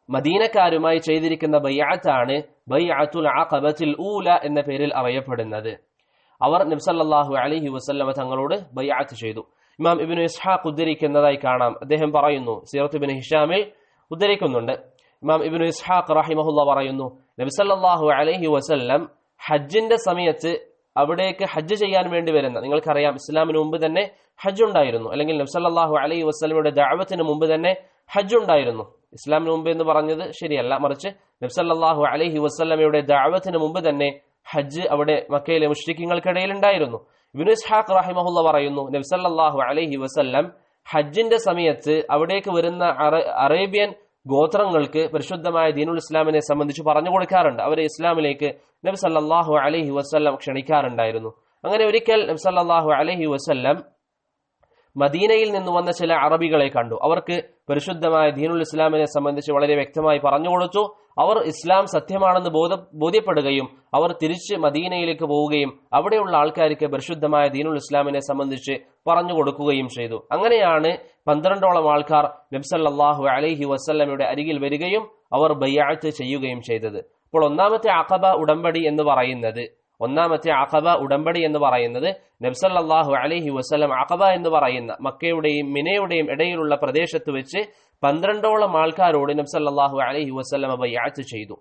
A: മദീനക്കാരുമായി ചെയ്തിരിക്കുന്ന ബൈഅത്താണ് ബൈഅത്തുൽ അഖബത്തുൽ ഊല എന്ന പേരിൽ അറിയപ്പെടുന്നത്. അവർ നബി സല്ലല്ലാഹു അലൈഹി വസല്ലം തങ്ങളോട് ബൈഅത്ത് ചെയ്തു. ഇമാം ഇബ്നു ഇസ്ഹാഖ് ഉദ്ധരിക്കുന്നതായി കാണാം. അദ്ദേഹം പറയുന്നു, സീറത്ത് ഇബ്നു ഹിഷാമിൽ ഉദ്ധരിക്കുന്നുണ്ട്. ഇമാം ഇബ്നു ഇസ്ഹാഖ് റഹിമഹുല്ലാഹ് പറയുന്നു, നബി സല്ലല്ലാഹു അലൈഹി വസല്ലം ഹജ്ജിന്റെ സമയത്ത് അവിടേക്ക് ഹജ്ജ് ചെയ്യാൻ വേണ്ടി വരുന്ന, നിങ്ങൾക്കറിയാം ഇസ്ലാമിന് മുമ്പ് തന്നെ ഹജ്ജ് ഉണ്ടായിരുന്നു, അല്ലെങ്കിൽ നബി സല്ലല്ലാഹു അലൈഹി വസല്ലമയുടെ ദഅവത്തിന് മുമ്പ് തന്നെ ഹജ്ജ് ഉണ്ടായിരുന്നു. ഇസ്ലാമിന് മുമ്പ് എന്ന് പറഞ്ഞത് ശരിയല്ല, മറിച്ച് നബി സല്ലല്ലാഹു അലൈഹി വസല്ലമയുടെ ദഅവത്തിന് മുമ്പ് തന്നെ ഹജ്ജ് അവിടെ മക്കയിലെ മുശ്രിക്കീങ്ങൾക്കിടയിൽ ഉണ്ടായിരുന്നു. ഇബ്നു ഇസ്ഹാഖ് റഹിമഹുല്ലാഹ് പറയുന്നു, നബി സല്ലല്ലാഹു അലൈഹി വസല്ലം ഹജ്ജിന്റെ സമയത്ത് അവിടേക്ക് വരുന്ന അറേബ്യൻ ഗോത്രങ്ങൾക്ക് പരിശുദ്ധമായ ദീനുൽ ഇസ്ലാമിനെ സംബന്ധിച്ച് പറഞ്ഞു കൊടുക്കാറുണ്ട്. അവരെ ഇസ്ലാമിലേക്ക് നബി സല്ലല്ലാഹു അലൈഹി വസല്ലം ക്ഷണിക്കാറുണ്ടായിരുന്നു. അങ്ങനെ ഒരിക്കൽ നബി സല്ലല്ലാഹു അലൈഹി വസല്ലം മദീനയിൽ നിന്ന് വന്ന ചില അറബികളെ കണ്ടു. അവർക്ക് പരിശുദ്ധമായ ദീനുൽ ഇസ്ലാമിനെ സംബന്ധിച്ച് വളരെ വ്യക്തമായി പറഞ്ഞു കൊടുത്തു. അവർ ഇസ്ലാം സത്യമാണെന്ന് ബോധ്യപ്പെടുകയും അവർ തിരിച്ച് മദീനയിലേക്ക് പോവുകയും അവിടെയുള്ള ആൾക്കാർക്ക് പരിശുദ്ധമായ ദീനുൽ ഇസ്ലാമിനെ സംബന്ധിച്ച് പറഞ്ഞു കൊടുക്കുകയും ചെയ്തു. അങ്ങനെയാണ് 12ഓളം ആൾക്കാർ നബി സല്ലല്ലാഹു അലൈഹി വസല്ലമയുടെ അരികിൽ വരികയും അവർ ബൈഅത്ത് ചെയ്യുകയും ചെയ്തത്. അപ്പോൾ ഒന്നാമത്തെ അഖബ ഉടമ്പടി എന്ന് പറയുന്നത് നബി സല്ലല്ലാഹു അലൈഹി വസല്ലം അഖബ എന്ന് പറയുന്ന മക്കയുടെയും മിനയുടെയും ഇടയിലുള്ള പ്രദേശത്ത് വെച്ച് 12ഓളം ആൾക്കാരോട് നബി സല്ലല്ലാഹു അലൈഹി വസല്ലം ബൈഅത്ത് ചെയ്തു.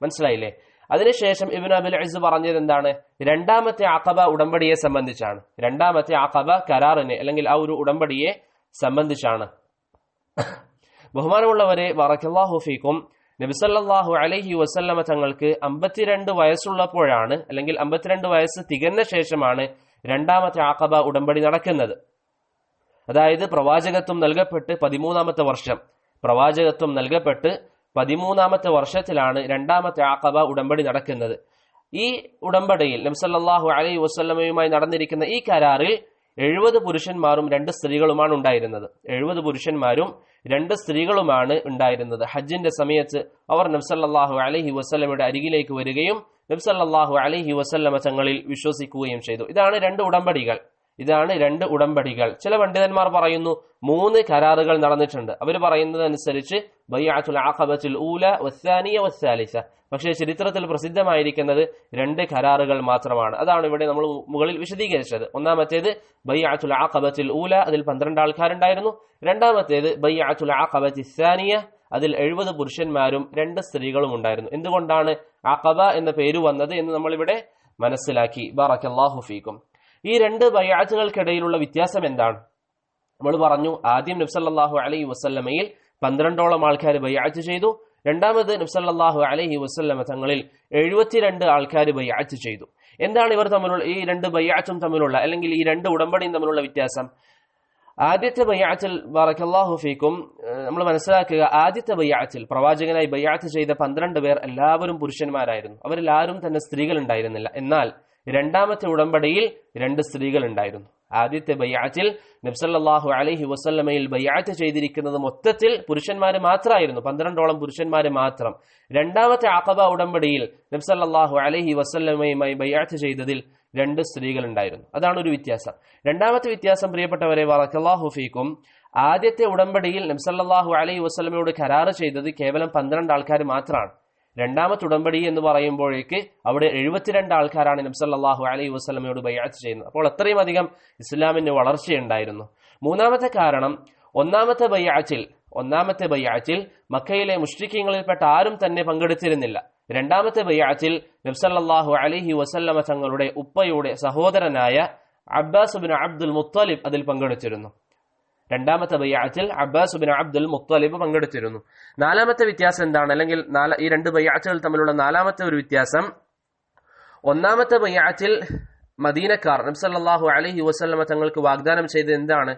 A: മനസ്സിലായില്ലേ? അതിനുശേഷം ഇബ്നു അബിൽ ഇസ് പറഞ്ഞത് എന്താണ്? രണ്ടാമത്തെ അഖബ ഉടമ്പടിയെ സംബന്ധിച്ചാണ്. രണ്ടാമത്തെ അഖബ കരാറിനെ അല്ലെങ്കിൽ ആ ഒരു ഉടമ്പടിയെ സംബന്ധിച്ചാണ്. ബഹുമാനമുള്ളവരെ, ബറക്കല്ലാഹു ഫീക്കും, നബി സല്ലല്ലാഹു അലൈഹി വസല്ലമ തങ്ങൾക്ക് 52 വയസ്സുള്ളപ്പോഴാണ് അല്ലെങ്കിൽ 52 വയസ്സ് തികഞ്ഞ ശേഷമാണ് രണ്ടാമത്തെ അഖബ ഉടമ്പടി നടക്കുന്നത്. അതായത് പ്രവാചകത്വം നൽകപ്പെട്ട് 13ാമത്തെ വർഷം, പ്രവാചകത്വം നൽകപ്പെട്ട് 13ാമത്തെ വർഷത്തിലാണ് രണ്ടാമത്തെ അഖബ ഉടമ്പടി നടക്കുന്നത്. ഈ ഉടമ്പടിയിൽ നബി സല്ലല്ലാഹു അലൈഹി വസല്ലമയുമായി നടന്നിരിക്കുന്ന ഈ കരാറിൽ 70 പുരുഷന്മാരും 2 സ്ത്രീകളുമാണ് ഉണ്ടായിരുന്നത്. 70 പുരുഷന്മാരും 2 സ്ത്രീകളുമാണ് ഉണ്ടായിരുന്നത്. ഹജ്ജിന്റെ സമയത്ത് അവർ നബി സല്ലല്ലാഹു അലൈഹി വസല്ലമയുടെ അരികിലേക്ക് വരികയും നബി സല്ലല്ലാഹു അലൈഹി വസല്ലമ തങ്ങളിൽ വിശ്വസിക്കുകയും ചെയ്തു. ഇതാണ് 2 ഉടമ്പടികൾ. ഇതാണ് 2 ഉടമ്പടികൾ. ചില പണ്ഡിതന്മാർ പറയുന്നു 3 കരാറുകൾ നടന്നിട്ടുണ്ട്. അവർ പറയുന്നതനുസരിച്ച് ബൈഅത്തുൽ അഖബത്തുൽ ഊല വസ്സാനിയ വസ്സാലിസ. പക്ഷേ ചരിത്രത്തിൽ പ്രസിദ്ധമായിരിക്കുന്നത് 2 കരാറുകൾ മാത്രമാണ്. അതാണ് ഇവിടെ നമ്മൾ മുകളിൽ വിശദീകരിച്ചത്. ഒന്നാമത്തേത് ബൈഅത്തുൽ അഖബത്തുൽ ഊല, അതിൽ 12 ആൾക്കാരുണ്ടായിരുന്നു. രണ്ടാമത്തേത് ബൈഅത്തുൽ അഖബത്തുൽ സാനിയ, അതിൽ 70 പുരുഷന്മാരും 2 സ്ത്രീകളും ഉണ്ടായിരുന്നു. എന്തുകൊണ്ടാണ് അഖബ എന്ന പേര് വന്നത് എന്ന് നമ്മൾ ഇവിടെ മനസ്സിലാക്കി. ബറക്കല്ലാഹു ഫീക്കും. ഈ 2 ബൈഅത്തുകൾക്കിടയിലുള്ള വ്യത്യാസം എന്താണ്? നമ്മൾ പറഞ്ഞു, ആദ്യം നബി സല്ലല്ലാഹു അലൈഹി വസല്ലമയിൽ 12ഓളം ആൾക്കാർ ബൈഅത്ത് ചെയ്തു. രണ്ടാമത് നബി സല്ലല്ലാഹു അലൈഹി വസല്ലമ തങ്ങളിൽ 72 ആൾക്കാർ ബൈഅത്ത് ചെയ്തു. എന്താണ് ഇവർ തമ്മിലുള്ള ഈ 2 ബൈഅത്തും തമ്മിലുള്ള അല്ലെങ്കിൽ ഈ 2 ഉടമ്പടിയും തമ്മിലുള്ള വ്യത്യാസം? ആദ്യത്തെ ബൈഅത്തിൽ ബറക്കല്ലാഹു ഫീക്കും നമ്മൾ മനസ്സിലാക്കുക, ആദ്യത്തെ ബൈഅത്തിൽ പ്രവാചകനായി ബൈഅത്ത് ചെയ്ത 12 പേർ എല്ലാവരും പുരുഷന്മാരായിരുന്നു. അവരിൽ ആരും തന്നെ സ്ത്രീകൾ ഉണ്ടായിരുന്നില്ല. എന്നാൽ രണ്ടാമത്തെ ഉടമ്പടിയിൽ 2 സ്ത്രീകൾ ഉണ്ടായിരുന്നു. ആദ്യത്തെ ബൈഅത്തിൽ നബി സല്ലല്ലാഹു അലൈഹി വസല്ലമയിൽ ബൈഅത്ത് ചെയ്തിരിക്കുന്നത് മൊത്തത്തിൽ പുരുഷന്മാര് മാത്രമായിരുന്നു, 12ഓളം പുരുഷന്മാര് മാത്രം. രണ്ടാമത്തെ അഖബ ഉടമ്പടിയിൽ നബി സല്ലല്ലാഹു അലൈഹി വസല്ലമയുമായി ബൈഅത്ത് ചെയ്തതിൽ 2 സ്ത്രീകൾ ഉണ്ടായിരുന്നു. അതാണ് ഒരു വ്യത്യാസം. രണ്ടാമത്തെ വ്യത്യാസം, പ്രിയപ്പെട്ടവരെ ബറക്കല്ലാഹു ഫീക്കും, ആദ്യത്തെ ഉടമ്പടിയിൽ നബി സല്ലല്ലാഹു അലൈഹി വസല്ലമയോട് കരാർ ചെയ്തത് കേവലം 12 ആൾക്കാർ മാത്രമാണ്. രണ്ടാമത്തെ ഉടമ്പടി എന്ന് പറയുമ്പോഴേക്ക് അവിടെ 72 ആൾക്കാരാണ് നബി സല്ലല്ലാഹു അലൈഹി വസല്ലമയോട് ബൈഅത്ത് ചെയ്യുന്നത്. അപ്പോൾ അത്രയും അധികം ഇസ്ലാമിന്റെ വളർച്ചയുണ്ടായിരുന്നു. മൂന്നാമത്തെ കാരണം, ഒന്നാമത്തെ ബൈഅത്തിൽ മക്കയിലെ മുശ്രിക്കീങ്ങളിൽപ്പെട്ട ആരും തന്നെ പങ്കെടുത്തിരുന്നില്ല. രണ്ടാമത്തെ ബൈഅത്തിൽ നബി സല്ലല്ലാഹു അലൈഹി വസല്ലമ തങ്ങളുടെ ഉപ്പയുടെ സഹോദരനായ അബ്ബാസ് ബിൻ അബ്ദുൽ മുത്തലിബ് അതിൽ പങ്കെടുത്തിരുന്നു. രണ്ടാമത്തെ ബൈഅത്തിൽ അബ്ബാസ് ബിൻ അബ്ദുൽ മുത്തലിബ് പങ്കെടുത്തിരുന്നു. നാലാമത്തെ വ്യത്യാസം എന്താണ്? അല്ലെങ്കിൽ ഈ 2 ബൈഅത്തുകൾ തമ്മിലുള്ള നാലാമത്തെ ഒരു വ്യത്യാസം, ഒന്നാമത്തെ ബൈഅത്തിൽ മദീനക്കാർ നബി സല്ലല്ലാഹു അലൈഹി വസല്ലമ തങ്ങൾക്ക് വാഗ്ദാനം ചെയ്തത് എന്താണ്?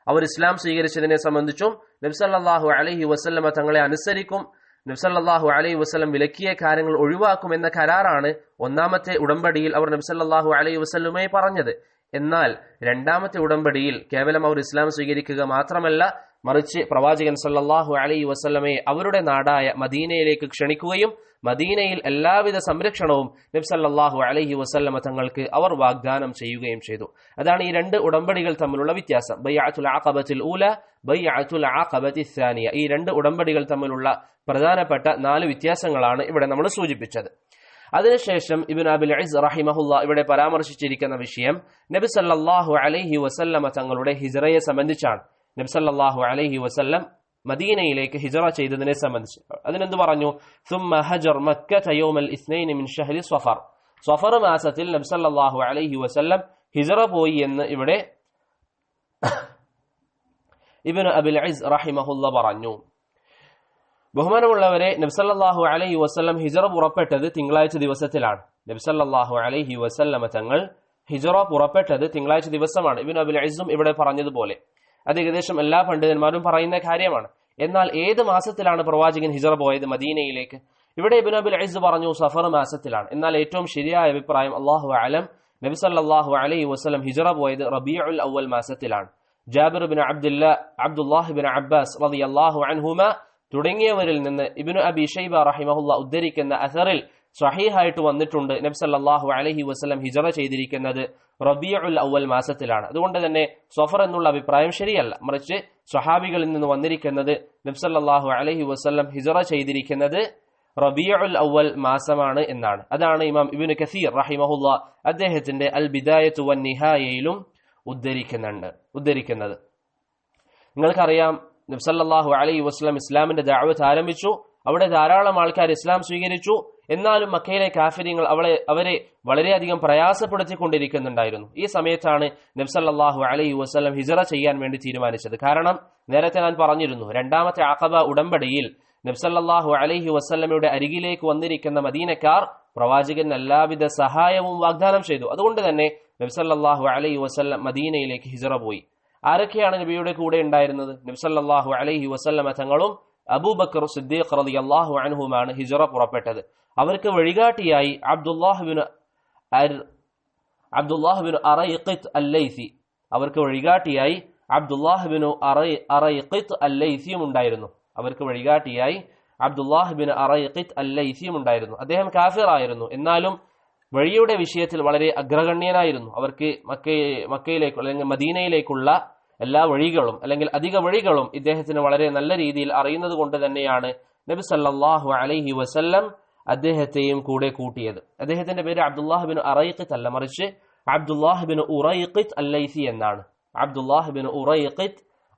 A: അവർ ഇസ്ലാം സ്വീകരിച്ചതിനെ സംബന്ധിച്ചും നബി സല്ലല്ലാഹു അലൈഹി വസല്ലമ തങ്ങളെ അനുസരിക്കും, നബി സല്ലല്ലാഹു അലൈഹി വസല്ലം വിലക്കിയ കാര്യങ്ങൾ ഒഴിവാക്കും എന്ന കരാറാണ് ഒന്നാമത്തെ ഉടമ്പടിയിൽ അവർ നബി സല്ലല്ലാഹു അലൈഹി വസല്ലമയെ പറഞ്ഞത്. എന്നാൽ രണ്ടാമത്തെ ഉടമ്പടിയിൽ കേവലം അവർ ഇസ്ലാം സ്വീകരിക്കുക മാത്രമല്ല, മറിച്ച് പ്രവാചകൻ സല്ലല്ലാഹു അലൈഹി വസല്ലമയെ അവരുടെ നാടായ മദീനയിലേക്ക് ക്ഷണിക്കുകയും മദീനയിൽ എല്ലാവിധ സംരക്ഷണവും നബി സല്ലല്ലാഹു അലൈഹി വസല്ലമ തങ്ങൾക്ക് അവർ വാഗ്ദാനം ചെയ്യുകയും ചെയ്തു. അതാണ് ഈ 2 ഉടമ്പടികൾ തമ്മിലുള്ള വ്യത്യാസം. ബൈഅത്തുൽ അഖബത്തുൽ ഊല, ബൈഅത്തുൽ അഖബത്തുൽ സാനിയ. ഈ 2 ഉടമ്പടികൾ തമ്മിലുള്ള പ്രധാനപ്പെട്ട 4 വ്യത്യാസങ്ങളാണ് ഇവിടെ നമ്മൾ സൂചിപ്പിച്ചത്. അതിനുശേഷം ഇബ്നു അബിൽ ഇസ് റഹിമഹുല്ലാ ഇവിടെ പരാമർശിച്ചിരിക്കുന്ന വിഷയം നബി സല്ലല്ലാഹു അലൈഹി വസല്ലമ തങ്ങളുടെ ഹിജ്റയെ സംബന്ധിച്ചാണ്. നബി സല്ലല്ലാഹു അലൈഹി വസല്ലം മദീനയിലേക്ക് ഹിജ്റ ചെയ്തതിനെ സംബന്ധിച്ച് അതിനെന്ത് പറഞ്ഞു? ثم هجر مكة يوم الاثنين من شهر صفر. സഫർ മാസത്തിൽ നബി സല്ലല്ലാഹു അലൈഹി വസല്ലം ഹിജ്റ പോയി എന്ന് ഇവിടെ ഇബ്നു അബിൽ ഇസ് റഹിമഹുല്ലാ പറഞ്ഞു. ബഹുമാനമുള്ളവരെ, നബി സല്ലല്ലാഹു അലൈഹി വസല്ലം ഹിജ്റ പുറപ്പെട്ടത് തിങ്കളാഴ്ച ദിവസത്തിലാണ്. നബി സല്ലല്ലാഹു അലൈഹി വസല്ലമ തങ്ങൾ ഹിജ്റ പുറപ്പെട്ടത് തിങ്കളാഴ്ച ദിവസമാണ്. ഇബ്നു അബിൽ ഇസും ഇവിടെ പറഞ്ഞതുപോലെ അത് ഏകദേശം എല്ലാ പണ്ഡിതന്മാരും പറയുന്ന കാര്യമാണ്. എന്നാൽ ഏത് മാസത്തിലാണ് പ്രവാചകൻ ഹിജ്റ പോയത് മദീനയിലേക്ക്? ഇവിടെ ഇബ്നു അബിൽ ഇസ് പറഞ്ഞു സഫർ മാസത്തിലാണ്. എന്നാൽ ഏറ്റവും ശരിയായ അഭിപ്രായം, അല്ലാഹു അലം, നബി സല്ലല്ലാഹു അലൈഹി വസല്ലം ഹിജ്റ പോയത് റബീഉൽ അവ്വൽ മാസത്തിലാണ്. Jabir bin Abdullah bin Abbas റളിയല്ലാഹു അൻഹുമ തുടങ്ങിയവരിൽ നിന്ന് ഇബ്നു അബി ഷൈബ റഹിമഹുല്ലാ ഉദ്ധരിക്കുന്ന അസറിൽ സ്വഹീഹായിട്ട് വന്നിട്ടുണ്ട് നബി സല്ലല്ലാഹു അലൈഹി വസല്ലം ഹിജ്റ ചെയ്തിരിക്കുന്നത് റബീഉൽ അവ്വൽ മാസത്തിലാണ്. അതുകൊണ്ട് തന്നെ സഫർ എന്നുള്ള അഭിപ്രായം ശരിയല്ല, മറിച്ച് സ്വഹാബികളിൽ നിന്ന് വന്നിരിക്കുന്നത് നബി സല്ലല്ലാഹു അലൈഹി വസല്ലം ഹിജ്റ ചെയ്തിരിക്കുന്നത് റബീഉൽ അവ്വൽ മാസമാണ് എന്നാണ്. അതാണ് ഇമാം ഇബ്നു കസീർ റഹിമഹുല്ലാ അദ്ദേഹത്തിന്റെ അൽ ബിദായത്തു വൻ നിഹായയിലും ഉദ്ധരിക്കുന്നത്. നിങ്ങൾക്കറിയാം, നബി സല്ലല്ലാഹു അലൈഹി വസല്ലം ഇസ്ലാമിന്റെ ദഅവത്ത് ആരംഭിച്ചു. അവിടെ ധാരാളം ആൾക്കാർ ഇസ്ലാം സ്വീകരിച്ചു. എന്നാലും മക്കയിലെ കാഫിര്യങ്ങൾ അവരെ വളരെയധികം പ്രയാസപ്പെടുത്തിക്കൊണ്ടിരിക്കുന്നുണ്ടായിരുന്നു. ഈ സമയത്താണ് നബി സല്ലല്ലാഹു അലൈഹി വസല്ലം ഹിജ്റ ചെയ്യാൻ വേണ്ടി തീരുമാനിച്ചത്. കാരണം നേരത്തെ ഞാൻ പറഞ്ഞിരുന്നു, രണ്ടാമത്തെ അഖബ ഉടമ്പടിയിൽ നബി സല്ലല്ലാഹു അലൈഹി വസല്ലമയുടെ അരികിലേക്ക് വന്നിരിക്കുന്ന മദീനക്കാർ പ്രവാചകന് എല്ലാവിധ സഹായവും വാഗ്ദാനം ചെയ്തു. അതുകൊണ്ട് തന്നെ നബി സല്ലല്ലാഹു അലൈഹി വസല്ലം മദീനയിലേക്ക് ഹിജ്റ പോയി. ആരൊക്കെയാണ് നബിയുടെ കൂടെ ഉണ്ടായിരുന്നത്? നബി സല്ലല്ലാഹു അലൈഹി വസല്ലമ തങ്ങളും അബൂബക്കർ സിദ്ദീഖ് റളിയല്ലാഹു അൻഹുമാണ് ഹിജ്റ പുറപ്പെട്ടത്. അവർക്ക് വഴികാട്ടിയായി അബ്ദുല്ലാഹ് ബിൻ അറൈഖിത്ത് അൽ-ലൈസി അവർക്ക് വഴികാട്ടിയായി അബ്ദുല്ലാഹ് ബിൻ അറൈഖിത്ത് അൽ-ലൈസിയും ഉണ്ടായിരുന്നു. അദ്ദേഹം കാഫിറായിരുന്നു. എന്നാലും വഴിയുടെ വിഷയത്തിൽ വളരെ അഗ്രഗണ്യനായിരുന്നു. അവർക്ക് മക്കയിലേക്ക് അല്ലെങ്കിൽ മദീനയിലേക്കുള്ള എല്ലാ വഴികളും അല്ലെങ്കിൽ അധിക വഴികളും ഇദ്ദേഹത്തിന് വളരെ നല്ല രീതിയിൽ അറിയുന്നത് കൊണ്ട് തന്നെയാണ് നബി സല്ലല്ലാഹു അലൈഹി വസല്ലം അദ്ദേഹത്തെയും കൂടെ കൂട്ടിയത്. അദ്ദേഹത്തിന്റെ പേര് അബ്ദുല്ലാഹ് ബിൻ അറൈഖിത്ത് അല്ല, മറിച്ച് അബ്ദുല്ലാഹ് ബിൻ ഉറൈഖിത്ത്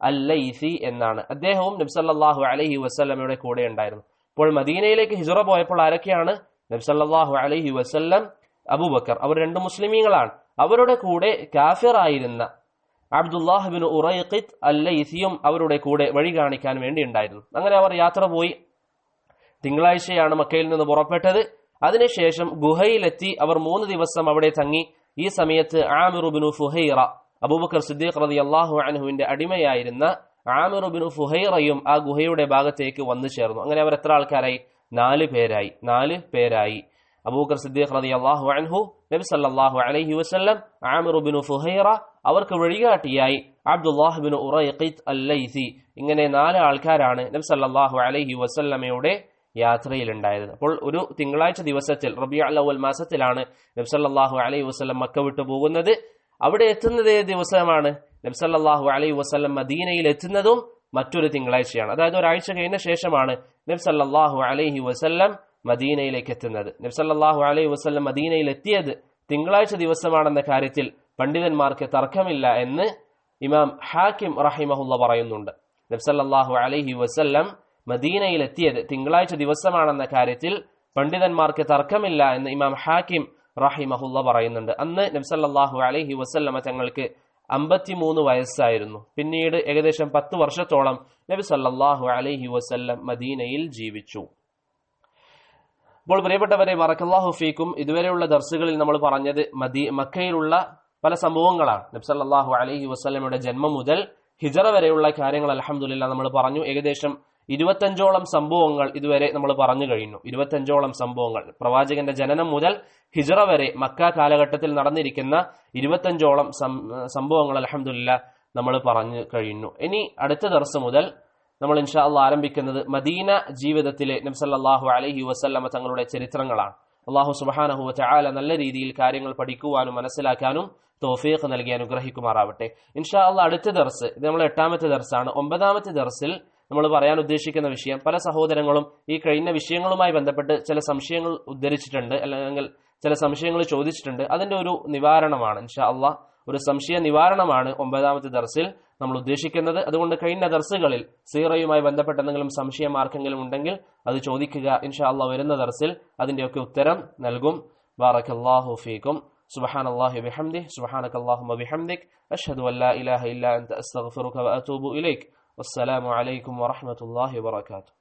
A: അൽ-ലൈസി എന്നാണ്. അദ്ദേഹവും നബി സല്ലല്ലാഹു അലൈഹി വസല്ലമയുടെ കൂടെ ഉണ്ടായിരുന്നു. ഇപ്പോൾ മദീനയിലേക്ക് ഹിജ്റ പോയപ്പോൾ ആരൊക്കെയാണ്? നബി സല്ലല്ലാഹു അലൈഹി വസല്ലം, അബൂബക്കർ, അവർ രണ്ട് മുസ്ലിമീങ്ങളാണ്. അവരുടെ കൂടെ കാഫിറായിരുന്ന അബ്ദുല്ലാഹ് ബിൻ ഉറൈഖിത്ത് അൽ-ലൈസിയും അവരുടെ കൂടെ വഴി കാണിക്കാൻ വേണ്ടി ഉണ്ടായിരുന്നു. അങ്ങനെ അവർ യാത്ര പോയി. തിങ്കളാഴ്ചയാണ് മക്കയിൽ നിന്ന് പുറപ്പെട്ടത്. അതിനുശേഷം ഗുഹയിലെത്തി അവർ 3 ദിവസം അവിടെ തങ്ങി. ഈ സമയത്ത് ആമിർ ബിൻ ഫുഹൈറ, അബൂബക്കർ സിദ്ദീഖ് റളിയല്ലാഹു അൻഹുവിന്റെ അടിമയായിരുന്ന ആമിർ ബിൻ ഫുഹൈറയും ആ ഗുഹയുടെ ഭാഗത്തേക്ക് വന്നു ചേർന്നു. അങ്ങനെ അവർ എത്ര ആൾക്കാരായി? 4 പേരായി. അബൂബക്കർ സിദ്ദീഖ് റളിയല്ലാഹു അൻഹു, നബി സല്ലല്ലാഹു അലൈഹി വസല്ലം, ആമിർ ബിൻ ഫുഹൈറ, അവർക്ക് വഴികാട്ടിയായി അബ്ദുല്ലാഹ് ബിൻ ഉറൈഖിത്ത് അൽ-ലൈസി. ഇങ്ങനെ 4 ആൾക്കാരാണ് നബി സല്ലല്ലാഹു അലൈഹി വസല്ലമയുടെ യാത്രയിലുണ്ടായത്. അപ്പോൾ ഒരു തിങ്കളാഴ്ച ദിവസത്തിൽ റബീഉൽ അവ്വൽ മാസത്തിലാണ് നബി സല്ലല്ലാഹു അലൈഹി വസല്ലം മക്ക വിട്ടു പോകുന്നത്. അവിടെ എത്തുന്നത് ദിവസമാണ് നബി സല്ലല്ലാഹു അലൈഹി വസല്ലം മദീനയിൽ എത്തുന്നതും മറ്റൊരു തിങ്കളാഴ്ചയാണ്. അതായത് ഒരാഴ്ച കഴിഞ്ഞ ശേഷമാണ് നബി സല്ലല്ലാഹു അലൈഹി വസല്ലം മദീനയിലേക്ക് എത്തുന്നത്. നബി സല്ലല്ലാഹു അലൈഹി വസല്ലം മദീനയിൽ എത്തിയത് തിങ്കളാഴ്ച ദിവസമാണെന്ന കാര്യത്തിൽ പണ്ഡിതന്മാർക്ക് തർക്കമില്ല എന്ന് ഇമാം ഹാക്കിം റഹിമഹുല്ല പറയുന്നുണ്ട്. നബി സല്ലല്ലാഹു അലൈഹി വസല്ലം മദീനയിൽ എത്തിയത് തിങ്കളാഴ്ച ദിവസമാണെന്ന കാര്യത്തിൽ പണ്ഡിതന്മാർക്ക് തർക്കമില്ല എന്ന് ഇമാം ഹാക്കിം റഹിമഹുല്ല പറയുന്നുണ്ട്. അന്ന് നബി സല്ലല്ലാഹു അലൈഹി വസല്ലമ തങ്ങൾക്ക് 53 വയസ്സായിരുന്നു. പിന്നീട് ഏകദേശം 10 വർഷത്തോളം നബി സല്ലല്ലാഹു അലൈഹി വസല്ലം മദീനയിൽ ജീവിച്ചു. അപ്പോൾ പ്രിയപ്പെട്ടവരെ, ബറക്കല്ലാഹു ഫീക്കും, ഇതുവരെയുള്ള ദർസുകളിൽ നമ്മൾ പറഞ്ഞത് മക്കയിലുള്ള പല സംഭവങ്ങളാണ്. നബി സല്ലല്ലാഹു അലൈഹി വസല്ലമയുടെ ജന്മം മുതൽ ഹിജ്റ വരെയുള്ള കാര്യങ്ങൾ അൽഹംദുലില്ലാഹ് നമ്മൾ പറഞ്ഞു. ഏകദേശം 25ഓളം സംഭവങ്ങൾ ഇതുവരെ നമ്മൾ പറഞ്ഞു കഴിഞ്ഞു. 25ഓളം സംഭവങ്ങൾ, പ്രവാചകന്റെ ജനനം മുതൽ ഹിജ്റ വരെ മക്ക കാലഘട്ടത്തിൽ നടന്നിരിക്കുന്ന 25ഓളം സംഭവങ്ങൾ അൽഹംദുലില്ലാഹ് നമ്മൾ പറഞ്ഞു കഴിഞ്ഞു. ഇനി അടുത്ത ദർസ് മുതൽ നമ്മൾ ഇൻഷാ അല്ലാഹ് ആരംഭിക്കുന്നത് മദീന ജീവിതത്തിലെ നബി സല്ലല്ലാഹു അലൈഹി വസല്ലമ തങ്ങളുടെ ചരിത്രങ്ങളാണ്. അല്ലാഹു സുബ്ഹാനഹു വ തആല നല്ല രീതിയിൽ കാര്യങ്ങൾ പഠിക്കുവാനും മനസ്സിലാക്കാനും തൗഫീഖ് നൽകി അനുഗ്രഹിക്കുമാറാവട്ടെ. ഇൻഷാ അല്ലാഹ് അടുത്ത ദർസ്, ഇത് നമ്മൾ 8ാമത്തെ ദർസാണ്. 9ാമത്തെ ദർസിൽ നമ്മൾ പറയാൻ ഉദ്ദേശിക്കുന്ന വിഷയം, പല സഹോദരങ്ങളും ഈ കഴിഞ്ഞ വിഷയങ്ങളുമായി ബന്ധപ്പെട്ട് ചില സംശയങ്ങൾ ഉദ്ധരിച്ചിട്ടുണ്ട്, അല്ലെങ്കിൽ ചില സംശയങ്ങൾ ചോദിച്ചിട്ടുണ്ട്. അതിന്റെ ഒരു നിവാരണമാണ് ഇൻഷാ അല്ലാഹ്, ഒരു സംശയ നിവാരണമാണ് 9ാമത്തെ ദർസിൽ നമ്മൾ ഉദ്ദേശിക്കുന്നത്. അതുകൊണ്ട് കഴിഞ്ഞ ദർസുകളിൽ സീറയുമായി ബന്ധപ്പെട്ട എന്തെങ്കിലും സംശയം ആർക്കെങ്കിലും ഉണ്ടെങ്കിൽ അത് ചോദിക്കുക. ഇൻഷാ അല്ലാഹ് വരുന്ന ദർസിൽ അതിന്റെയൊക്കെ ഉത്തരം നൽകും. ബാറക്കല്ലാഹു ഫീക്കും. സുബ്ഹാനല്ലാഹി ബിഹംദിഹി സുബ്ഹാനകല്ലാഹുമ്മ ബിഹംദിക് അഷ്ഹദു അൻ ലാ ഇലാഹ ഇല്ലാ അൻത അസ്തഗ്ഫിറുക വഅതൂബു ഇലൈക്. വസ്സലാമു അലൈക്കും വറഹ്മത്തുള്ളാഹി വബറകാതുഹു.